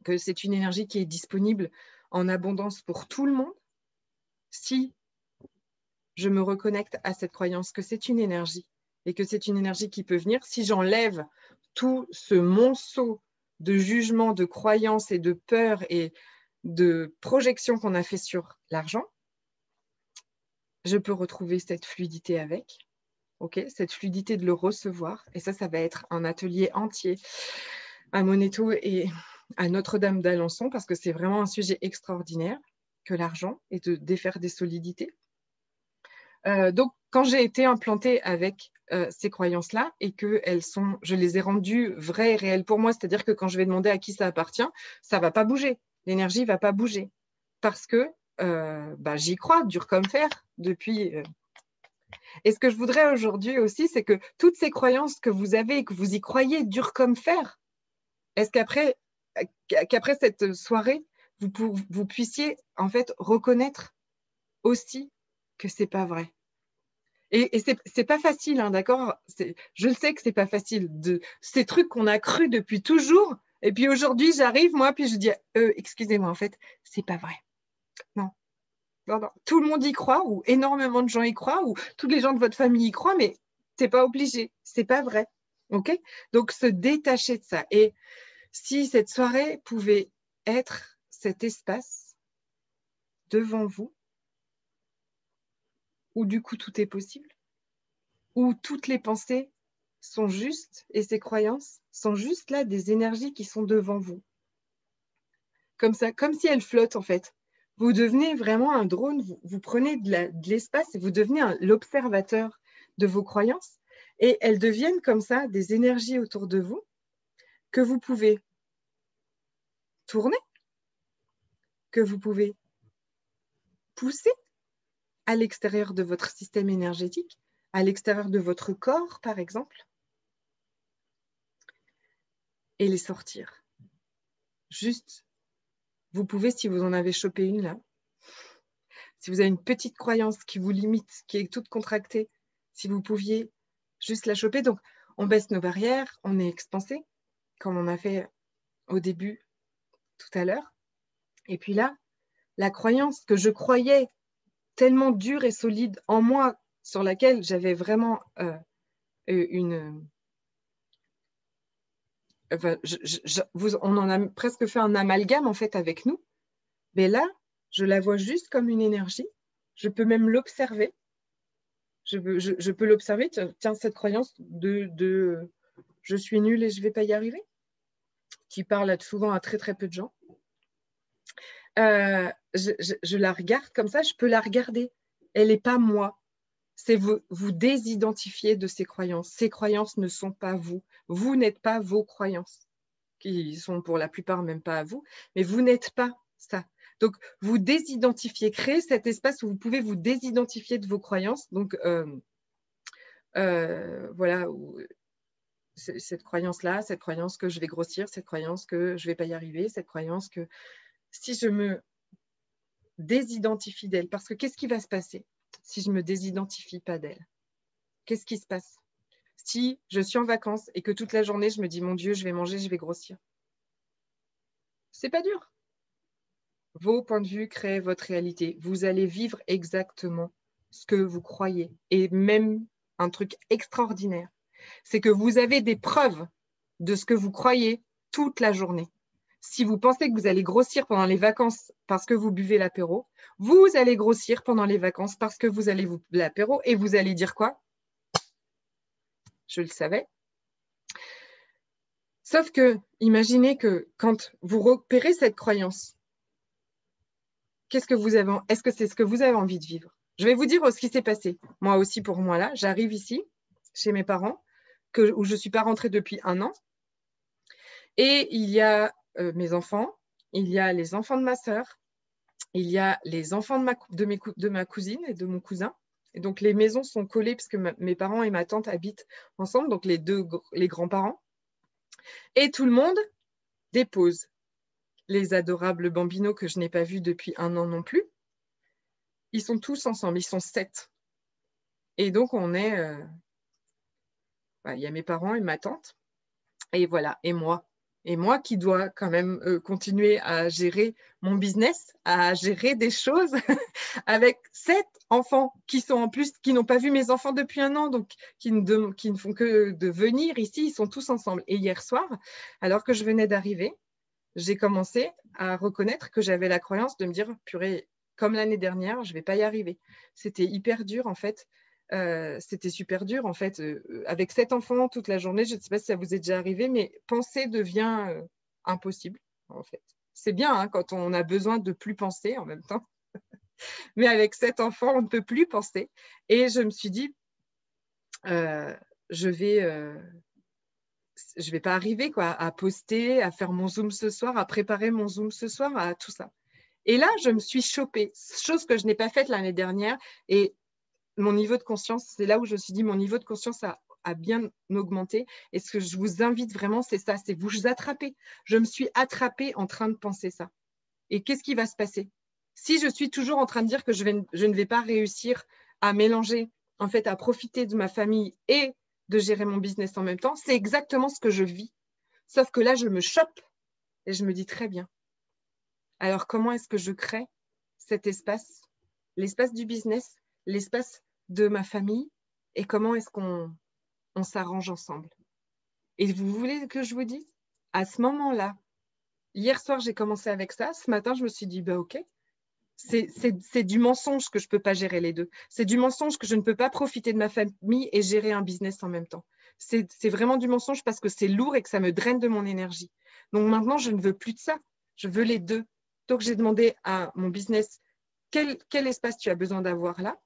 que c'est une énergie qui est disponible en abondance pour tout le monde. Si je me reconnecte à cette croyance que c'est une énergie et que c'est une énergie qui peut venir, si j'enlève tout ce monceau de jugements, de croyances et de peurs et de projections qu'on a fait sur l'argent, je peux retrouver cette fluidité avec. Okay, cette fluidité de le recevoir. Et ça va être un atelier entier à Monéto et à Notre-Dame d'Alençon parce que c'est vraiment un sujet extraordinaire que l'argent et de défaire des solidités. Donc, quand j'ai été implantée avec ces croyances-là et que je les ai rendues vraies et réelles pour moi, c'est-à-dire que quand je vais demander à qui ça appartient, ça ne va pas bouger. L'énergie ne va pas bouger parce que j'y crois, dur comme fer, depuis... Et ce que je voudrais aujourd'hui aussi, c'est que toutes ces croyances que vous avez et que vous y croyez dur comme fer, est-ce qu'après cette soirée, vous puissiez en fait reconnaître aussi que c'est pas vrai. Et c'est pas facile, hein, d'accord? Je le sais que c'est pas facile. Ces trucs qu'on a cru depuis toujours, et puis aujourd'hui, j'arrive, moi, puis je dis, excusez-moi, en fait, c'est pas vrai. Non. Non, non. Tout le monde y croit, ou énormément de gens y croient, ou tous les gens de votre famille y croient, mais c'est pas obligé, c'est pas vrai. Ok? Donc, se détacher de ça. Et si cette soirée pouvait être cet espace devant vous, où du coup tout est possible, où toutes les pensées sont justes et ces croyances sont juste là des énergies qui sont devant vous. Comme ça, comme si elles flottent en fait. Vous devenez vraiment un drone, vous prenez de l'espace et vous devenez l'observateur de vos croyances et elles deviennent comme ça des énergies autour de vous que vous pouvez tourner, que vous pouvez pousser à l'extérieur de votre système énergétique, à l'extérieur de votre corps par exemple, et les sortir. Juste, vous pouvez, si vous en avez chopé une là, si vous avez une petite croyance qui vous limite, qui est toute contractée, si vous pouviez juste la choper. Donc, on baisse nos barrières, on est expansé, comme on a fait au début tout à l'heure. Et puis là, la croyance que je croyais tellement dure et solide en moi, sur laquelle j'avais vraiment on en a presque fait un amalgame en fait avec nous. Mais là, je la vois juste comme une énergie. Je peux même l'observer. Je peux l'observer. Tiens, cette croyance de je suis nulle et je ne vais pas y arriver, qui parle souvent à très très peu de gens. Je la regarde comme ça, je peux la regarder. Elle n'est pas moi. C'est vous désidentifier de ces croyances. Ces croyances ne sont pas vous. Vous n'êtes pas vos croyances, qui sont pour la plupart même pas à vous, mais vous n'êtes pas ça. Donc, vous désidentifiez, créez cet espace où vous pouvez vous désidentifier de vos croyances. Donc, voilà, cette croyance-là, cette croyance que je vais grossir, cette croyance que je ne vais pas y arriver, cette croyance que si je me désidentifie d'elle, parce que qu'est-ce qui va se passer si je ne me désidentifie pas d'elle? Qu'est-ce qui se passe si je suis en vacances et que toute la journée, je me dis, mon Dieu, je vais manger, je vais grossir? C'est pas dur. Vos points de vue créent votre réalité. Vous allez vivre exactement ce que vous croyez. Et même un truc extraordinaire, c'est que vous avez des preuves de ce que vous croyez toute la journée. Si vous pensez que vous allez grossir pendant les vacances parce que vous buvez l'apéro, vous allez grossir pendant les vacances parce que vous allez vous l'apéro et vous allez dire quoi? Je le savais. Sauf que, imaginez que quand vous repérez cette croyance, qu'est-ce que vous avez, est-ce que c'est ce que vous avez envie de vivre? Je vais vous dire ce qui s'est passé. Moi aussi, pour moi, là, j'arrive ici, chez mes parents, où je ne suis pas rentrée depuis 1 an. Et il y a mes enfants, il y a les enfants de ma sœur, il y a les enfants de ma cousine et de mon cousin. Et donc, les maisons sont collées parce que mes parents et ma tante habitent ensemble, donc les grands-parents. Et tout le monde dépose les adorables bambinos que je n'ai pas vus depuis 1 an non plus. Ils sont tous ensemble, ils sont 7. Et donc, on est... il y a mes parents et ma tante. Et voilà, et moi. Et moi qui dois quand même continuer à gérer mon business, à gérer des choses avec 7 enfants qui sont en plus, qui n'ont pas vu mes enfants depuis 1 an, donc qui ne font que de venir ici, ils sont tous ensemble. Et hier soir, alors que je venais d'arriver, j'ai commencé à reconnaître que j'avais la croyance de me dire, purée, comme l'année dernière, je ne vais pas y arriver. C'était hyper dur en fait. C'était super dur en fait. Avec 7 enfants toute la journée, je ne sais pas si ça vous est déjà arrivé, mais penser devient impossible en fait. C'est bien hein, quand on a besoin de plus penser en même temps. Mais avec 7 enfants, on ne peut plus penser. Et je me suis dit, je vais pas arriver quoi, à poster, à faire mon Zoom ce soir, à préparer mon Zoom ce soir, à tout ça. Et là, je me suis chopée, chose que je n'ai pas faite l'année dernière. Et mon niveau de conscience, c'est là où je me suis dit, mon niveau de conscience a bien augmenté. Et ce que je vous invite vraiment, c'est ça, c'est vous attraper. Je me suis attrapée en train de penser ça. Et qu'est-ce qui va se passer? Si je suis toujours en train de dire que je ne vais pas réussir à mélanger, en fait, à profiter de ma famille et de gérer mon business en même temps, c'est exactement ce que je vis. Sauf que là, je me chope et je me dis très bien. Alors, comment est-ce que je crée cet espace, l'espace du business, l'espace de ma famille, et comment est-ce qu'on s'arrange ensemble? Et vous voulez que je vous dise? À ce moment-là, hier soir, j'ai commencé avec ça. Ce matin, je me suis dit, bah, OK, C'est du mensonge que je ne peux pas gérer les deux. C'est du mensonge que je ne peux pas profiter de ma famille et gérer un business en même temps. C'est vraiment du mensonge parce que c'est lourd et que ça me draine de mon énergie. Donc maintenant, je ne veux plus de ça. Je veux les deux. Donc, j'ai demandé à mon business quel espace tu as besoin d'avoir là.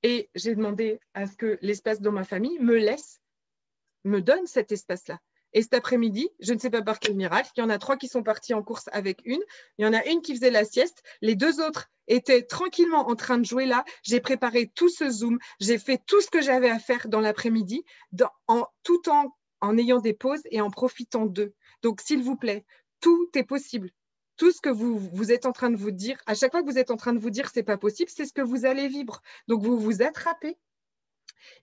Et j'ai demandé à ce que l'espace dans ma famille me donne cet espace-là. Et cet après-midi, je ne sais pas par quel miracle, il y en a 3 qui sont partis en course avec une. Il y en a une qui faisait la sieste. Les 2 autres étaient tranquillement en train de jouer là. J'ai préparé tout ce Zoom. J'ai fait tout ce que j'avais à faire dans l'après-midi, tout en ayant des pauses et en profitant d'eux. Donc, s'il vous plaît, tout est possible. Tout ce que vous êtes en train de vous dire, à chaque fois que vous êtes en train de vous dire c'est pas possible, c'est ce que vous allez vivre. Donc, vous vous attrapez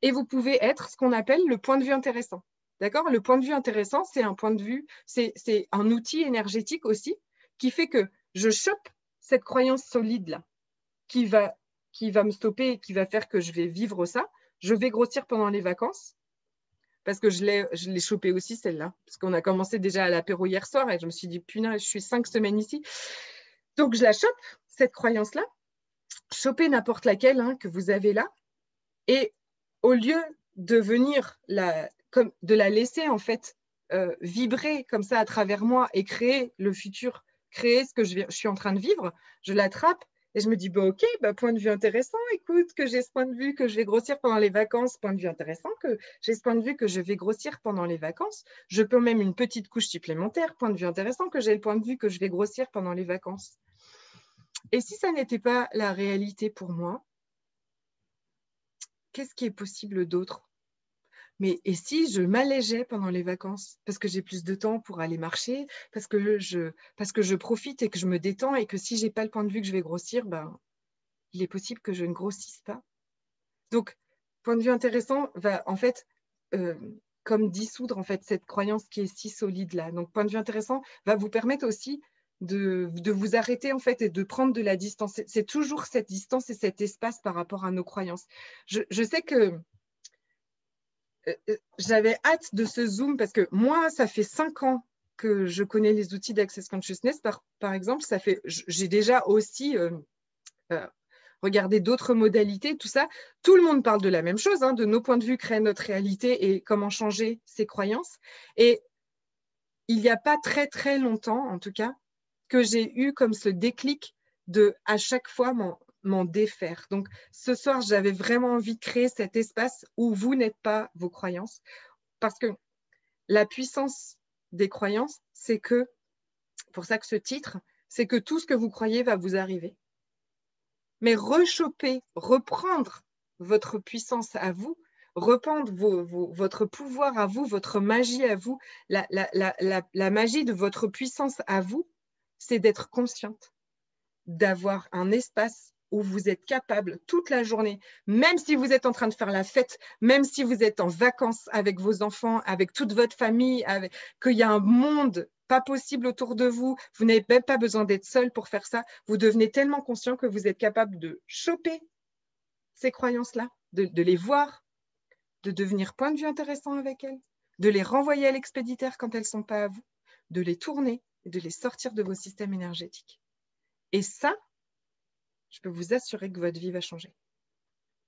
et vous pouvez être ce qu'on appelle le point de vue intéressant. D'accord? Le point de vue intéressant, c'est un point de vue, c'est un outil énergétique aussi qui fait que je chope cette croyance solide-là qui va me stopper et qui va faire que je vais vivre ça. Je vais grossir pendant les vacances parce que je l'ai chopée aussi celle-là. Parce qu'on a commencé déjà à l'apéro hier soir et je me suis dit, punaise, je suis 5 semaines ici. Donc, je la chope, cette croyance-là. Choper n'importe laquelle que vous avez là. Et au lieu de venir de la laisser en fait vibrer comme ça à travers moi et créer le futur, créer ce que je suis en train de vivre, je l'attrape et je me dis ok, point de vue intéressant, écoute, que j'ai ce point de vue que je vais grossir pendant les vacances, point de vue intéressant, que j'ai ce point de vue que je vais grossir pendant les vacances, je peux même une petite couche supplémentaire, point de vue intéressant, que j'ai le point de vue que je vais grossir pendant les vacances. Et si ça n'était pas la réalité pour moi, qu'est-ce qui est possible d'autre? Mais et si je m'allégeais pendant les vacances parce que j'ai plus de temps pour aller marcher, parce que je profite et que je me détends et que si je n'ai pas le point de vue que je vais grossir, il est possible que je ne grossisse pas. Donc, point de vue intéressant va en fait comme dissoudre en fait cette croyance qui est si solide là. Donc, point de vue intéressant va vous permettre aussi de vous arrêter en fait et de prendre de la distance. C'est toujours cette distance et cet espace par rapport à nos croyances. Je sais que j'avais hâte de ce Zoom parce que moi, ça fait 5 ans que je connais les outils d'Access Consciousness. Par exemple, j'ai déjà aussi regardé d'autres modalités, tout ça. Tout le monde parle de la même chose, de nos points de vue créer notre réalité et comment changer ses croyances. Et il n'y a pas très, très longtemps, en tout cas, que j'ai eu comme ce déclic de à chaque fois m'en défaire. Donc, ce soir, j'avais vraiment envie de créer cet espace où vous n'êtes pas vos croyances. Parce que la puissance des croyances, c'est que, pour ça que ce titre, c'est que tout ce que vous croyez va vous arriver. Mais rechoper, reprendre votre puissance à vous, reprendre votre pouvoir à vous, votre magie à vous, la magie de votre puissance à vous, c'est d'être consciente, d'avoir un espace où vous êtes capable toute la journée, même si vous êtes en train de faire la fête, même si vous êtes en vacances avec vos enfants, avec toute votre famille, qu'il y a un monde pas possible autour de vous, vous n'avez même pas besoin d'être seul pour faire ça, vous devenez tellement conscient que vous êtes capable de choper ces croyances-là, de les voir, de devenir point de vue intéressant avec elles, de les renvoyer à l'expéditeur quand elles ne sont pas à vous, de les tourner et de les sortir de vos systèmes énergétiques. Et ça, je peux vous assurer que votre vie va changer.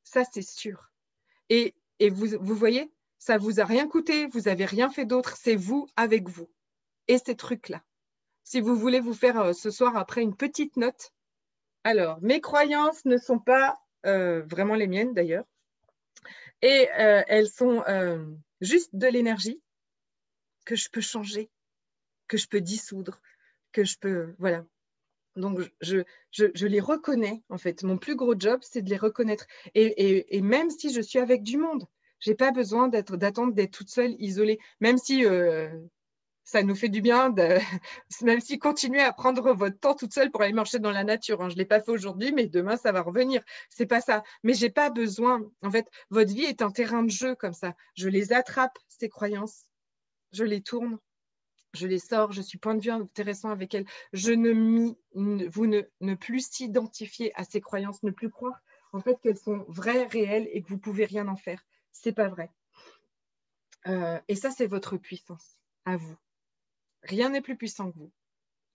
Ça, c'est sûr. Et vous voyez, ça ne vous a rien coûté, vous n'avez rien fait d'autre, c'est vous avec vous. Et ces trucs-là. Si vous voulez vous faire ce soir après une petite note, alors, mes croyances ne sont pas vraiment les miennes d'ailleurs. Et elles sont juste de l'énergie que je peux changer, que je peux dissoudre, que je peux... Voilà. Donc, je les reconnais, en fait. Mon plus gros job, c'est de les reconnaître. Et même si je suis avec du monde, je n'ai pas besoin d'attendre d'être toute seule, isolée. Même si ça nous fait du bien, même si continuez à prendre votre temps toute seule pour aller marcher dans la nature. Je ne l'ai pas fait aujourd'hui, mais demain, ça va revenir. Ce n'est pas ça. Mais je n'ai pas besoin. En fait, votre vie est un terrain de jeu comme ça. Je les attrape, ces croyances. Je les tourne. Je les sors, je suis point de vue intéressant avec elles. Vous ne plus s'identifier à ces croyances, ne plus croire en fait qu'elles sont vraies, réelles et que vous ne pouvez rien en faire. Ce n'est pas vrai. Et ça, c'est votre puissance à vous. Rien n'est plus puissant que vous.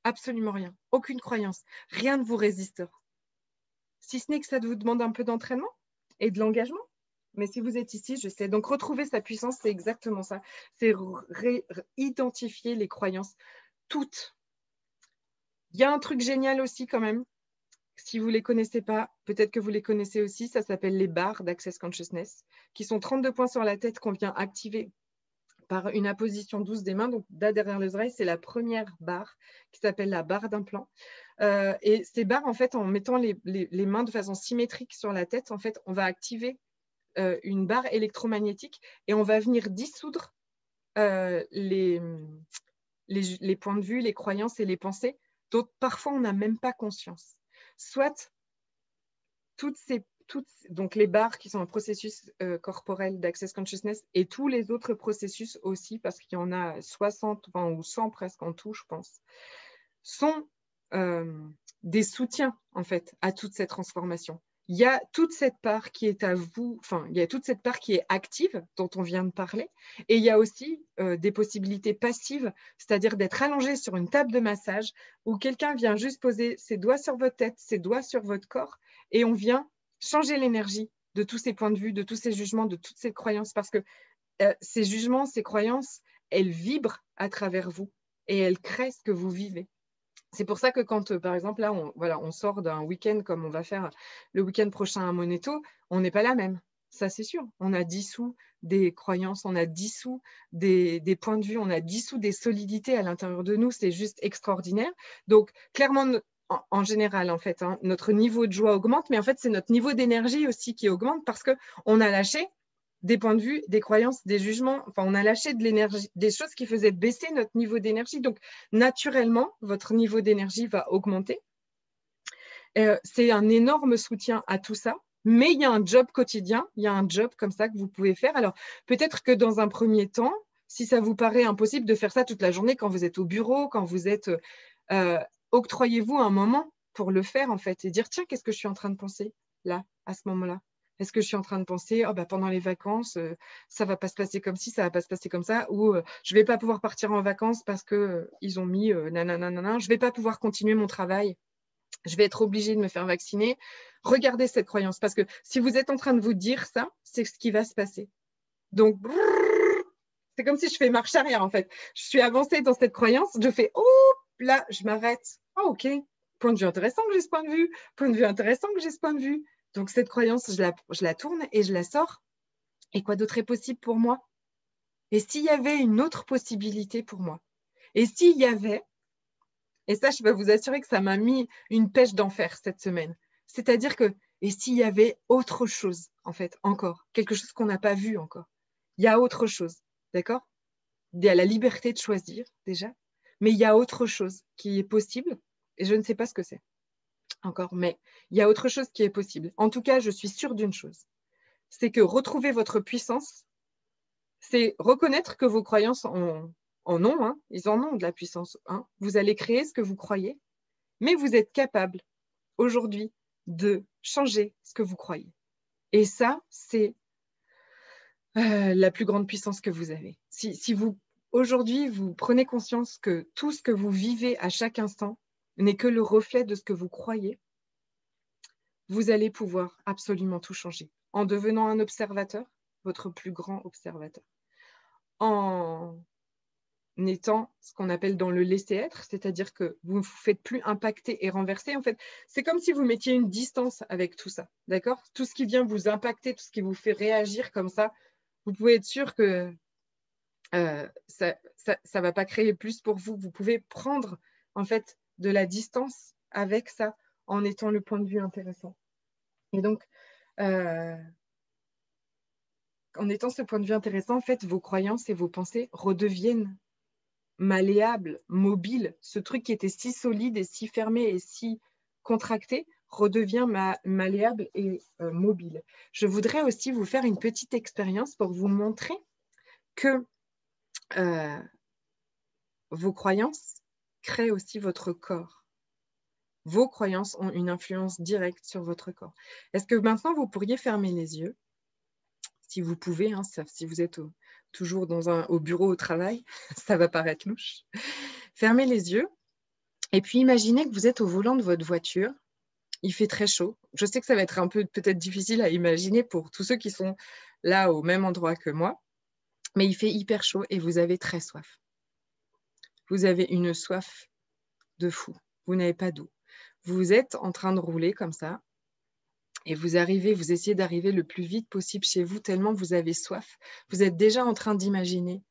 Absolument rien. Aucune croyance. Rien ne vous résistera. Si ce n'est que ça vous demande un peu d'entraînement et de l'engagement. Mais si vous êtes ici, je sais. Donc, retrouver sa puissance, c'est exactement ça. C'est identifier les croyances toutes. Il y a un truc génial aussi quand même. Si vous ne les connaissez pas, peut-être que vous les connaissez aussi. Ça s'appelle les barres d'Access Consciousness, qui sont 32 points sur la tête qu'on vient activer par une apposition douce des mains. Donc, là, derrière les oreilles, c'est la première barre qui s'appelle la barre d'implant. Et ces barres, en fait, en mettant les mains de façon symétrique sur la tête, en fait, on va activer une barre électromagnétique et on va venir dissoudre les points de vue, les croyances et les pensées dont parfois on n'a même pas conscience. Soit donc les barres qui sont un processus corporel d'Access Consciousness et tous les autres processus aussi, parce qu'il y en a 60 ou 100 presque en tout, je pense, sont des soutiens en fait à toute cette transformation. Il y a toute cette part qui est à vous, enfin, il y a toute cette part qui est active, dont on vient de parler, et il y a aussi des possibilités passives, c'est-à-dire d'être allongé sur une table de massage où quelqu'un vient juste poser ses doigts sur votre tête, ses doigts sur votre corps, et on vient changer l'énergie de tous ces points de vue, de tous ces jugements, de toutes ces croyances, parce que ces jugements, ces croyances, elles vibrent à travers vous et elles créent ce que vous vivez. C'est pour ça que quand, par exemple, là, on sort d'un week-end comme on va faire le week-end prochain à Moneto, on n'est pas la même. Ça, c'est sûr. On a dissous des croyances, on a dissous des points de vue, on a dissous des solidités à l'intérieur de nous. C'est juste extraordinaire. Donc, clairement, en général, en fait, hein, notre niveau de joie augmente, mais en fait, c'est notre niveau d'énergie aussi qui augmente parce qu'on a lâché des points de vue, des croyances, des jugements. Enfin, on a lâché de l'énergie, des choses qui faisaient baisser notre niveau d'énergie. Donc, naturellement, votre niveau d'énergie va augmenter. C'est un énorme soutien à tout ça. Mais il y a un job quotidien, il y a un job comme ça que vous pouvez faire. Alors, peut-être que dans un premier temps, si ça vous paraît impossible de faire ça toute la journée quand vous êtes au bureau, quand vous êtes… octroyez-vous un moment pour le faire, en fait, et dire, tiens, qu'est-ce que je suis en train de penser là, à ce moment-là? Est-ce que je suis en train de penser, oh, bah, pendant les vacances, ça ne va pas se passer comme ci, ça ne va pas se passer comme ça, ou je ne vais pas pouvoir partir en vacances parce qu'ils ont mis nanana, je ne vais pas pouvoir continuer mon travail, je vais être obligée de me faire vacciner. Regardez cette croyance, parce que si vous êtes en train de vous dire ça, c'est ce qui va se passer. Donc, c'est comme si je fais marche arrière, en fait. Je suis avancée dans cette croyance, je fais, oh, là, je m'arrête. Ah, ok, point de vue intéressant que j'ai ce point de vue, point de vue intéressant que j'ai ce point de vue. Donc, cette croyance, je la tourne et je la sors. Et quoi d'autre est possible pour moi? Et s'il y avait une autre possibilité pour moi? Et s'il y avait, et ça, je peux vous assurer que ça m'a mis une pêche d'enfer cette semaine. C'est-à-dire que, et s'il y avait autre chose, en fait, encore, quelque chose qu'on n'a pas vu encore? Il y a autre chose, d'accord? Il y a la liberté de choisir, déjà, mais il y a autre chose qui est possible, et je ne sais pas ce que c'est encore, mais il y a autre chose qui est possible. En tout cas, je suis sûre d'une chose, c'est que retrouver votre puissance, c'est reconnaître que vos croyances en ont, hein, ils en ont de la puissance. Hein. Vous allez créer ce que vous croyez, mais vous êtes capable aujourd'hui de changer ce que vous croyez. Et ça, c'est la plus grande puissance que vous avez. Si vous, aujourd'hui, vous prenez conscience que tout ce que vous vivez à chaque instant n'est que le reflet de ce que vous croyez, vous allez pouvoir absolument tout changer en devenant un observateur, votre plus grand observateur, en étant ce qu'on appelle dans le laisser-être, c'est-à-dire que vous ne vous faites plus impacter et renverser. En fait, c'est comme si vous mettiez une distance avec tout ça, d'accord? Tout ce qui vient vous impacter, tout ce qui vous fait réagir comme ça, vous pouvez être sûr que ça ne va pas créer plus pour vous. Vous pouvez prendre en fait de la distance avec ça en étant le point de vue intéressant. Et donc, en étant ce point de vue intéressant, en fait, vos croyances et vos pensées redeviennent malléables, mobiles. Ce truc qui était si solide et si fermé et si contracté redevient malléable et mobile. Je voudrais aussi vous faire une petite expérience pour vous montrer que vos croyances créent aussi votre corps. Vos croyances ont une influence directe sur votre corps. Est-ce que maintenant, vous pourriez fermer les yeux? Si vous pouvez, hein, si vous êtes toujours au bureau, au travail, ça va paraître louche. Fermez les yeux Et puis, imaginez que vous êtes au volant de votre voiture. Il fait très chaud. Je sais que ça va être un peu peut-être difficile à imaginer pour tous ceux qui sont là au même endroit que moi, mais il fait hyper chaud et vous avez très soif. Vous avez une soif de fou. Vous n'avez pas d'eau. Vous êtes en train de rouler comme ça et vous essayez d'arriver le plus vite possible chez vous tellement vous avez soif. Vous êtes déjà en train d'imaginer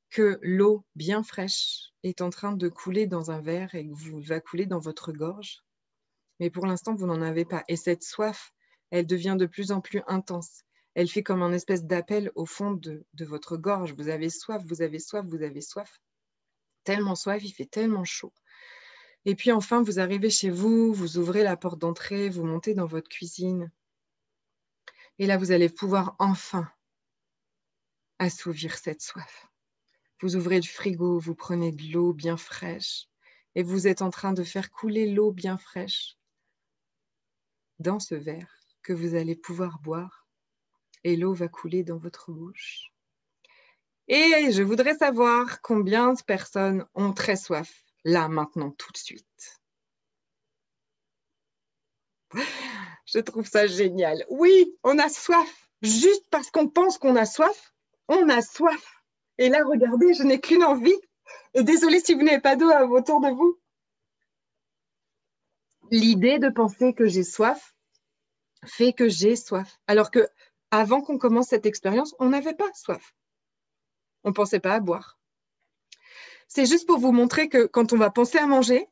que l'eau bien fraîche est en train de couler dans un verre et que vous va couler dans votre gorge. Mais pour l'instant, vous n'en avez pas. Et cette soif, elle devient de plus en plus intense. Elle fait comme un espèce d'appel au fond de votre gorge. Vous avez soif, vous avez soif, vous avez soif. Tellement soif, il fait tellement chaud. Et puis enfin, vous arrivez chez vous, vous ouvrez la porte d'entrée, vous montez dans votre cuisine. Et là, vous allez pouvoir enfin assouvir cette soif. Vous ouvrez le frigo, vous prenez de l'eau bien fraîche et vous êtes en train de faire couler l'eau bien fraîche dans ce verre que vous allez pouvoir boire et l'eau va couler dans votre bouche. Et je voudrais savoir combien de personnes ont très soif, là, maintenant, tout de suite. Je trouve ça génial. Oui, on a soif. Juste parce qu'on pense qu'on a soif, on a soif. Et là, regardez, je n'ai qu'une envie. Et désolée si vous n'avez pas d'eau autour de vous. L'idée de penser que j'ai soif fait que j'ai soif. Alors que avant qu'on commence cette expérience, on n'avait pas soif. On ne pensait pas à boire. C'est juste pour vous montrer que quand on va penser à manger,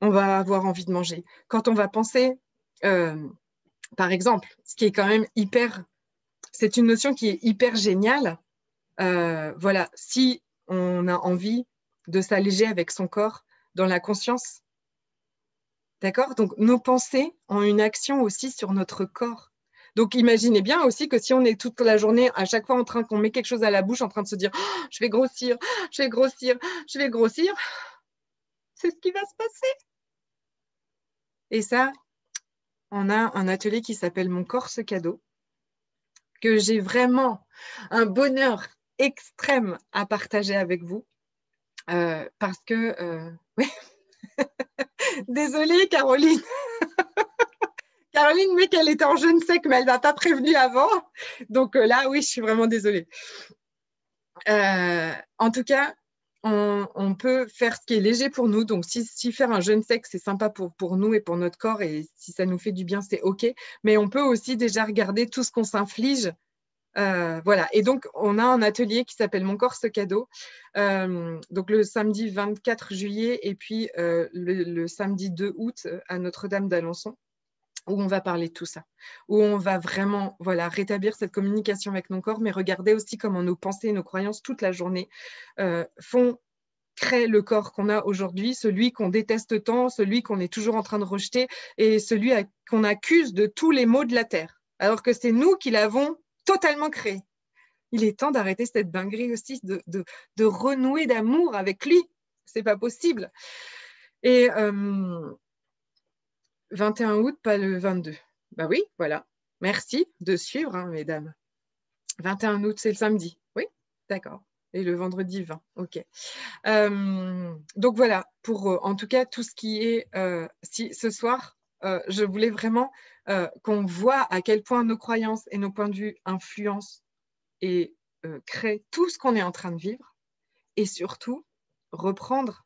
on va avoir envie de manger. Quand on va penser, par exemple, ce qui est quand même c'est une notion qui est hyper géniale. Voilà, si on a envie de s'alléger avec son corps dans la conscience, d'accord? Donc, nos pensées ont une action aussi sur notre corps. Donc, imaginez bien aussi que si on est toute la journée, à chaque fois en train qu'on met quelque chose à la bouche, en train de se dire oh, « je vais grossir, je vais grossir, je vais grossir », c'est ce qui va se passer. Et ça, on a un atelier qui s'appelle « Mon corps, ce cadeau », que j'ai vraiment un bonheur extrême à partager avec vous. Parce que, oui. Désolée, Caroline. Caroline, mais qu'elle était en jeûne sec, mais elle ne m'a pas prévenue avant. Donc là, oui, je suis vraiment désolée. En tout cas, on peut faire ce qui est léger pour nous. Donc, si faire un jeûne sec, c'est sympa pour nous et pour notre corps, et si ça nous fait du bien, c'est OK. Mais on peut aussi déjà regarder tout ce qu'on s'inflige. Voilà. Et donc, on a un atelier qui s'appelle Mon corps, ce cadeau. Donc, le samedi 24 juillet et puis le samedi 2 août à Notre-Dame d'Alençon, où on va parler de tout ça, où on va vraiment rétablir cette communication avec nos corps, mais regarder aussi comment nos pensées et nos croyances toute la journée créent le corps qu'on a aujourd'hui, celui qu'on déteste tant, celui qu'on est toujours en train de rejeter et celui qu'on accuse de tous les maux de la terre, alors que c'est nous qui l'avons totalement créé. Il est temps d'arrêter cette dinguerie aussi, de renouer d'amour avec lui. C'est pas possible. Et 21 août, pas le 22. Bah oui, voilà. Merci de suivre, hein, mesdames. 21 août, c'est le samedi. Oui, d'accord. Et le vendredi 20. OK. Donc voilà, pour en tout cas tout ce qui est ce soir, je voulais vraiment qu'on voit à quel point nos croyances et nos points de vue influencent et créent tout ce qu'on est en train de vivre, et surtout reprendre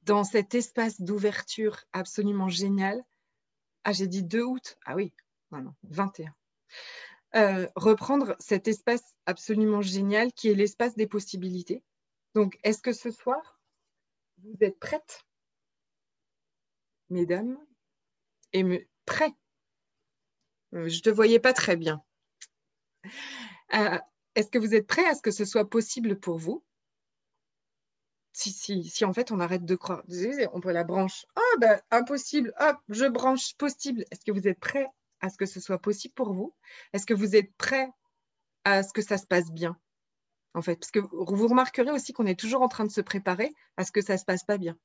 dans cet espace d'ouverture absolument génial. Ah, j'ai dit 2 août. Ah oui, non, 21. Reprendre cet espace absolument génial qui est l'espace des possibilités. Donc, est-ce que ce soir, vous êtes prêtes, mesdames, et prêts? Je ne te voyais pas très bien. Est-ce que vous êtes prêts à ce que ce soit possible pour vous? Si en fait on arrête de croire, on peut la branche. Ah ben impossible, hop, je branche possible. Est-ce que vous êtes prêts à ce que ce soit possible pour vous? Est-ce que vous êtes prêts à ce que ça se passe bien? En fait, parce que vous remarquerez aussi qu'on est toujours en train de se préparer à ce que ça se passe pas bien.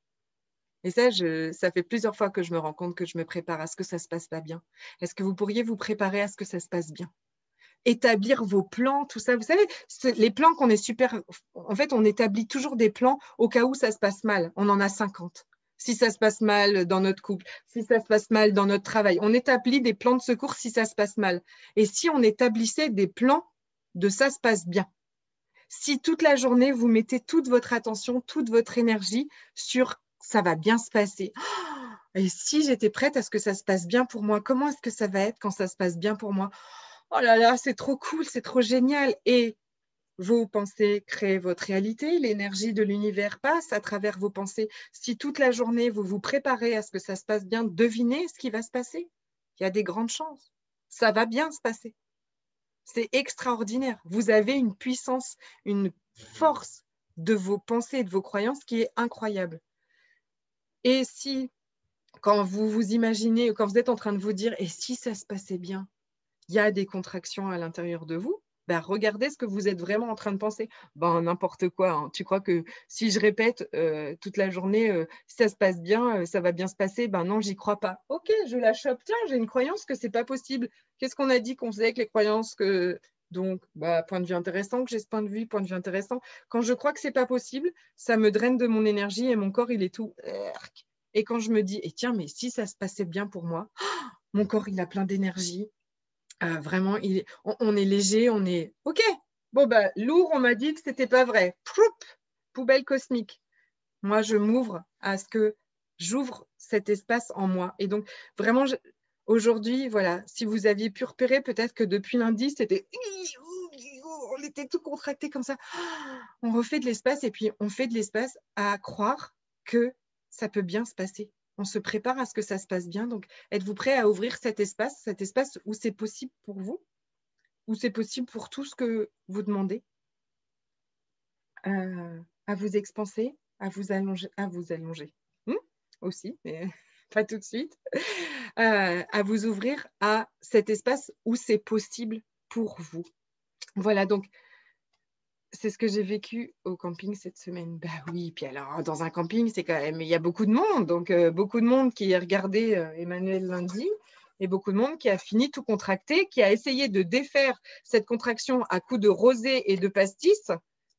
Et ça fait plusieurs fois que je me rends compte que je me prépare à ce que ça se passe pas bien. Est-ce que vous pourriez vous préparer à ce que ça se passe bien? établir vos plans, tout ça. Vous savez, les plans qu'on est super… En fait, on établit toujours des plans au cas où ça se passe mal. On en a 50. Si ça se passe mal dans notre couple, si ça se passe mal dans notre travail, on établit des plans de secours si ça se passe mal. Et si on établissait des plans de ça se passe bien. Si toute la journée, vous mettez toute votre attention, toute votre énergie sur ça va bien se passer. Et si j'étais prête à ce que ça se passe bien pour moi, comment est-ce que ça va être quand ça se passe bien pour moi? Oh là là, c'est trop cool, c'est trop génial. Et vos pensées créent votre réalité, l'énergie de l'univers passe à travers vos pensées. Si toute la journée, vous vous préparez à ce que ça se passe bien, devinez ce qui va se passer. Il y a des grandes chances. Ça va bien se passer. C'est extraordinaire. Vous avez une puissance, une force de vos pensées et de vos croyances qui est incroyable. Et si, quand vous vous imaginez, quand vous êtes en train de vous dire « et si ça se passait bien ?» il y a des contractions à l'intérieur de vous, ben regardez ce que vous êtes vraiment en train de penser. Ben, n'importe quoi. Hein. Tu crois que si je répète toute la journée, si ça se passe bien, ça va bien se passer, ben non, j'y crois pas. Ok, je la chope. Tiens, j'ai une croyance que c'est pas possible. Qu'est-ce qu'on a dit qu'on faisait avec les croyances que… Donc, bah, point de vue intéressant, que j'ai ce point de vue intéressant. Quand je crois que c'est pas possible, ça me draine de mon énergie et mon corps, il est tout… Et quand je me dis, et tiens, mais si ça se passait bien pour moi, mon corps, il a plein d'énergie. Vraiment, on est léger, on est OK. Bon, bah, lourd, on m'a dit que ce n'était pas vrai. Proup, poubelle cosmique. Moi, je m'ouvre à ce que j'ouvre cet espace en moi. Et donc, vraiment, aujourd'hui, voilà, si vous aviez pu repérer, peut-être que depuis lundi, c'était… On était tout contracté comme ça. On refait de l'espace et puis on fait de l'espace à croire que ça peut bien se passer. On se prépare à ce que ça se passe bien. Donc, êtes-vous prêt à ouvrir cet espace où c'est possible pour vous, où c'est possible pour tout ce que vous demandez, à vous expanser, à vous allonger aussi, mais pas tout de suite, à vous ouvrir à cet espace où c'est possible pour vous. Voilà, donc c'est ce que j'ai vécu au camping cette semaine. Bah oui, puis alors dans un camping, c'est quand même, il y a beaucoup de monde, donc beaucoup de monde qui a regardé Emmanuel lundi et beaucoup de monde qui a fini tout contracté, qui a essayé de défaire cette contraction à coups de rosée et de pastis,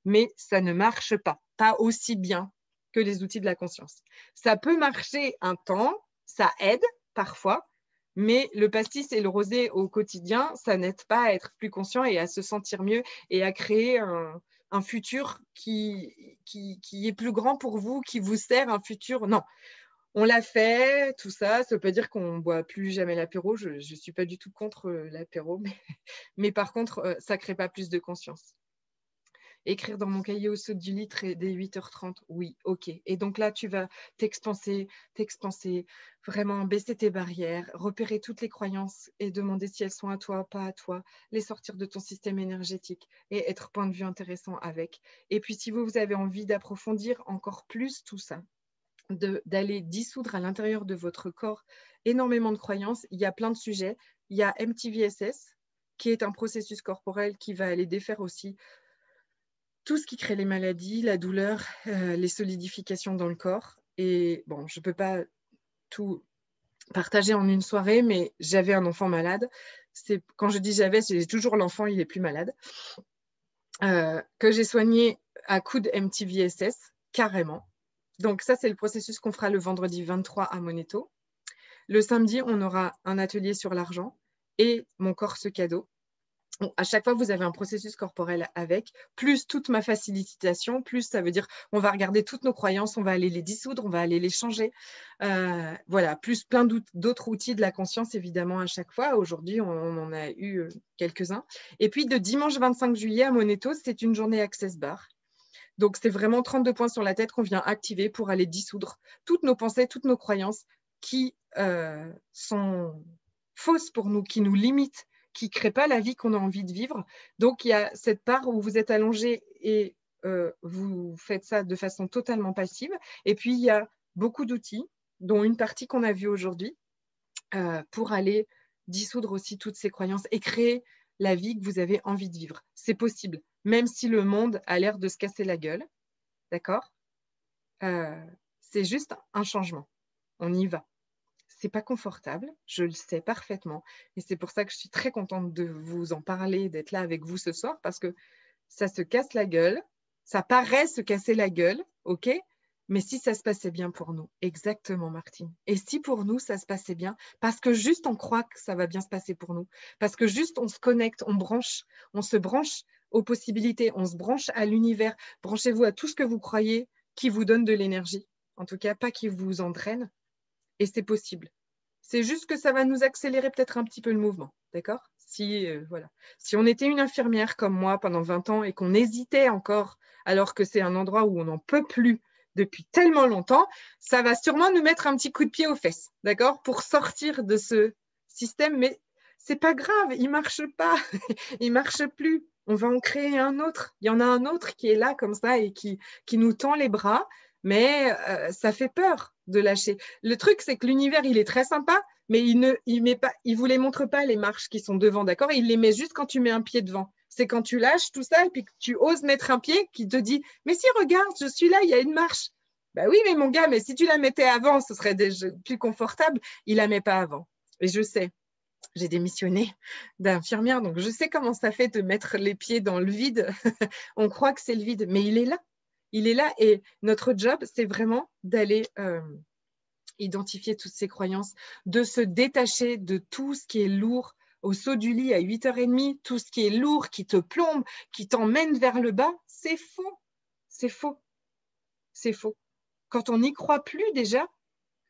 mais ça ne marche pas aussi bien que les outils de la conscience. Ça peut marcher un temps, ça aide parfois, mais le pastis et le rosé au quotidien, ça n'aide pas à être plus conscient et à se sentir mieux et à créer un futur qui est plus grand pour vous, qui vous sert un futur. Non, on l'a fait, tout ça. Ça ne veut pas dire qu'on ne boit plus jamais l'apéro. Je ne suis pas du tout contre l'apéro, mais par contre, ça ne crée pas plus de conscience. Écrire dans mon cahier au saut du litre dès 8h30, oui, ok. Et donc là, tu vas t'expanser, vraiment baisser tes barrières, repérer toutes les croyances et demander si elles sont à toi, pas à toi, les sortir de ton système énergétique et être point de vue intéressant avec. Et puis, si vous avez envie d'approfondir encore plus tout ça, d'aller dissoudre à l'intérieur de votre corps énormément de croyances, il y a plein de sujets. Il y a MTVSS, qui est un processus corporel qui va aller défaire aussi tout ce qui crée les maladies, la douleur, les solidifications dans le corps. Et bon, je ne peux pas tout partager en une soirée, mais j'avais un enfant malade. Quand je dis j'avais, j'ai toujours l'enfant, il est plus malade, que j'ai soigné à coup de MTVSS, carrément. Donc ça, c'est le processus qu'on fera le vendredi 23 à Moneto. Le samedi, on aura un atelier sur l'argent et mon corps ce cadeau. À chaque fois, vous avez un processus corporel avec, plus toute ma facilitation, plus ça veut dire on va regarder toutes nos croyances, on va aller les dissoudre, on va aller les changer. Voilà, plus plein d'autres outils de la conscience, évidemment, à chaque fois. Aujourd'hui, on en a eu quelques-uns. Et puis, de dimanche 25 juillet à Moneto, c'est une journée Access Bar. Donc, c'est vraiment 32 points sur la tête qu'on vient activer pour aller dissoudre toutes nos pensées, toutes nos croyances qui sont fausses pour nous, qui nous limitent, qui ne crée pas la vie qu'on a envie de vivre. Donc, il y a cette part où vous êtes allongé et vous faites ça de façon totalement passive. Et puis, il y a beaucoup d'outils, dont une partie qu'on a vue aujourd'hui, pour aller dissoudre aussi toutes ces croyances et créer la vie que vous avez envie de vivre. C'est possible, même si le monde a l'air de se casser la gueule. D'accord ? C'est juste un changement. On y va. c'est pas confortable, je le sais parfaitement. Et c'est pour ça que je suis très contente de vous en parler, d'être là avec vous ce soir, parce que ça se casse la gueule, ça paraît se casser la gueule, ok? Mais si ça se passait bien pour nous, exactement, Martine. Et si pour nous, ça se passait bien, parce que juste on croit que ça va bien se passer pour nous, parce que juste on se connecte, on se branche aux possibilités, on se branche à l'univers. Branchez-vous à tout ce que vous croyez qui vous donne de l'énergie. En tout cas, pas qui vous en draine. Et c'est possible. C'est juste que ça va nous accélérer peut-être un petit peu le mouvement, d'accord? Voilà. Si on était une infirmière comme moi pendant 20 ans et qu'on hésitait encore, alors que c'est un endroit où on n'en peut plus depuis tellement longtemps, ça va sûrement nous mettre un petit coup de pied aux fesses, d'accord? Pour sortir de ce système, mais c'est pas grave, il marche pas, il marche plus. On va en créer un autre. Il y en a un autre qui est là comme ça et qui nous tend les bras, mais ça fait peur de lâcher. Le truc, c'est que l'univers, il est très sympa, mais il vous les montre pas les marches qui sont devant, d'accord? Il les met juste quand tu mets un pied devant. C'est quand tu lâches tout ça et puis que tu oses mettre un pied qui te dit, mais si, regarde, je suis là, il y a une marche. Ben oui, mais mon gars, mais si tu la mettais avant, ce serait déjà plus confortable. Il la met pas avant. Et je sais, j'ai démissionné d'infirmière, donc je sais comment ça fait de mettre les pieds dans le vide. On croit que c'est le vide, mais il est là. Il est là et notre job, c'est vraiment d'aller identifier toutes ces croyances, de se détacher de tout ce qui est lourd au saut du lit à 8h30, tout ce qui est lourd, qui te plombe, qui t'emmène vers le bas, c'est faux. C'est faux. C'est faux. Quand on n'y croit plus déjà,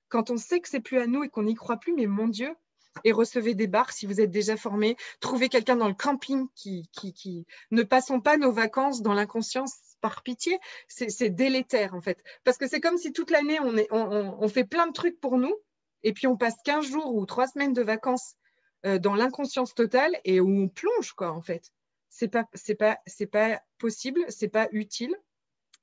quand on sait que c'est plus à nous et qu'on n'y croit plus, mais mon Dieu, et recevez des barres si vous êtes déjà formé, trouvez quelqu'un dans le camping qui ne passons pas nos vacances dans l'inconscience par pitié, c'est délétère en fait. Parce que c'est comme si toute l'année on fait plein de trucs pour nous et puis on passe 15 jours ou 3 semaines de vacances dans l'inconscience totale et où on plonge quoi en fait. C'est pas possible, c'est pas utile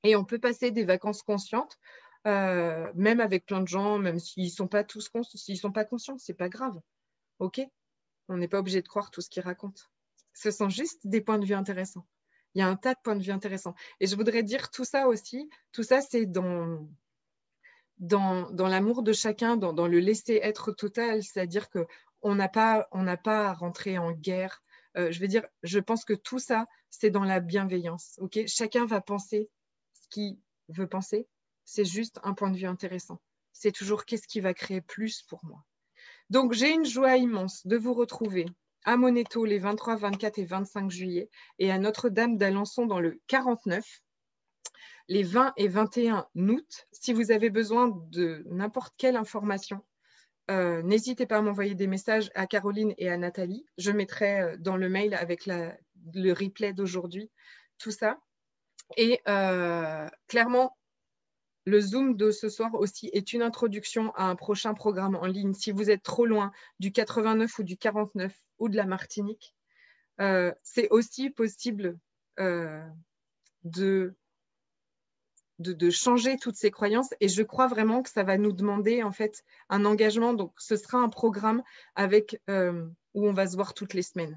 et on peut passer des vacances conscientes même avec plein de gens, même s'ils sont pas tous s'ils sont pas conscients, c'est pas grave. Ok, on n'est pas obligé de croire tout ce qu'ils racontent. Ce sont juste des points de vue intéressants. Il y a un tas de points de vue intéressants. Et je voudrais dire tout ça aussi. Tout ça, c'est dans l'amour de chacun, dans le laisser être total. C'est-à-dire qu'on n'a pas à rentrer en guerre. Je veux dire, je pense que tout ça, c'est dans la bienveillance. Ok, chacun va penser ce qu'il veut penser. C'est juste un point de vue intéressant. C'est toujours qu'est-ce qui va créer plus pour moi. Donc, j'ai une joie immense de vous retrouver à Moneto les 23, 24 et 25 juillet et à Notre-Dame d'Alençon dans le 49 les 20 et 21 août. Si vous avez besoin de n'importe quelle information, n'hésitez pas à m'envoyer des messages à Caroline et à Nathalie. Je mettrai dans le mail avec le replay d'aujourd'hui tout ça. Et clairement, le Zoom de ce soir aussi est une introduction à un prochain programme en ligne. Si vous êtes trop loin du 89 ou du 49 ou de la Martinique, c'est aussi possible de changer toutes ces croyances. Et je crois vraiment que ça va nous demander en fait un engagement. Donc, ce sera un programme où on va se voir toutes les semaines.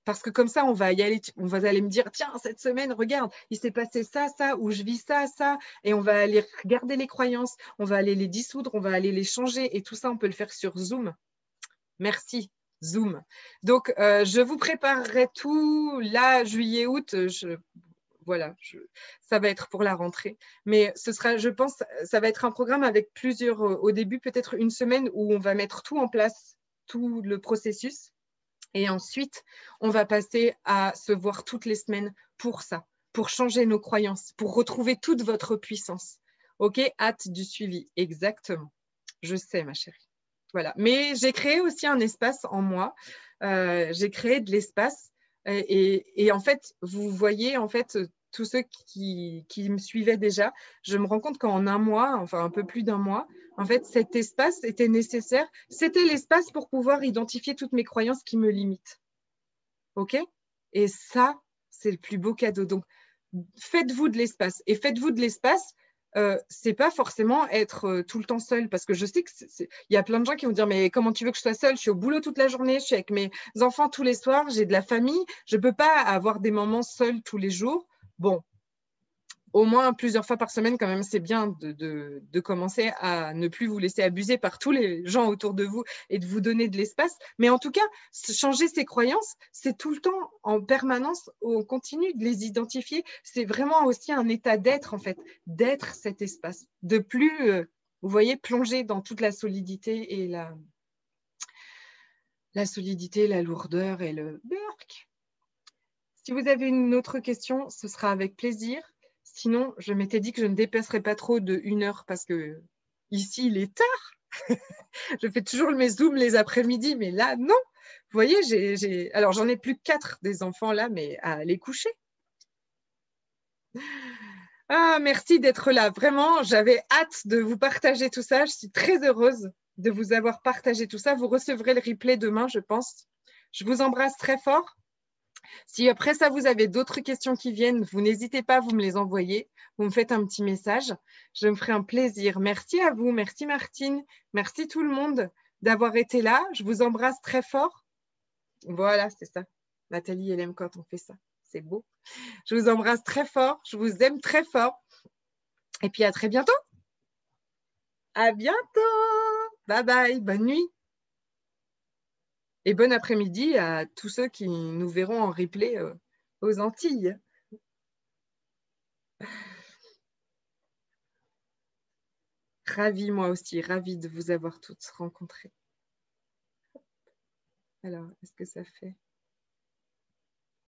Parce que comme ça, on va aller me dire, tiens, cette semaine, regarde, il s'est passé ça, ça, ou je vis ça, ça, et on va aller regarder les croyances, on va aller les dissoudre, on va aller les changer, et tout ça, on peut le faire sur Zoom. Merci, Zoom. Donc, je vous préparerai tout, là, juillet, août, ça va être pour la rentrée. Mais ce sera, je pense, ça va être un programme avec plusieurs, au début, peut-être une semaine où on va mettre tout en place, tout le processus. Et ensuite, on va passer à se voir toutes les semaines pour ça, pour changer nos croyances, pour retrouver toute votre puissance. OK, hâte du suivi, exactement. Je sais, ma chérie. Voilà. Mais j'ai créé aussi un espace en moi. J'ai créé de l'espace. Et en fait, vous voyez, en fait, tous ceux qui me suivaient déjà, je me rends compte qu'en un mois, enfin un peu plus d'un mois, en fait, cet espace était nécessaire. C'était l'espace pour pouvoir identifier toutes mes croyances qui me limitent. OK? Et ça, c'est le plus beau cadeau. Donc, faites-vous de l'espace. Et faites-vous de l'espace, c'est pas forcément être tout le temps seul. Parce que je sais qu'il y a plein de gens qui vont dire, mais comment tu veux que je sois seule? Je suis au boulot toute la journée, je suis avec mes enfants tous les soirs, j'ai de la famille. Je peux pas avoir des moments seuls tous les jours. Bon, au moins plusieurs fois par semaine, quand même, c'est bien de commencer à ne plus vous laisser abuser par tous les gens autour de vous et de vous donner de l'espace. Mais en tout cas, changer ses croyances, c'est tout le temps en permanence, on continue de les identifier. C'est vraiment aussi un état d'être, en fait, d'être cet espace, de plus, vous voyez, plonger dans toute la solidité et la solidité, la lourdeur et le burk. Si vous avez une autre question, ce sera avec plaisir. Sinon, je m'étais dit que je ne dépasserais pas trop de 1 heure parce que ici, il est tard. Je fais toujours mes zooms les après-midi, mais là, non. Vous voyez, alors j'en ai plus que 4 des enfants là, mais à aller coucher. Ah, merci d'être là. Vraiment, j'avais hâte de vous partager tout ça. Je suis très heureuse de vous avoir partagé tout ça. Vous recevrez le replay demain, je pense. Je vous embrasse très fort. Si après ça, vous avez d'autres questions qui viennent, vous n'hésitez pas, vous me les envoyez. Vous me faites un petit message. Je me ferai un plaisir. Merci à vous. Merci Martine. Merci tout le monde d'avoir été là. Je vous embrasse très fort. Voilà, c'est ça. Nathalie, elle aime quand on fait ça. C'est beau. Je vous embrasse très fort. Je vous aime très fort. Et puis à très bientôt. À bientôt. Bye bye. Bonne nuit. Et bon après-midi à tous ceux qui nous verront en replay aux Antilles. Ravie, moi aussi, ravie de vous avoir toutes rencontrées. Alors, est-ce que ça fait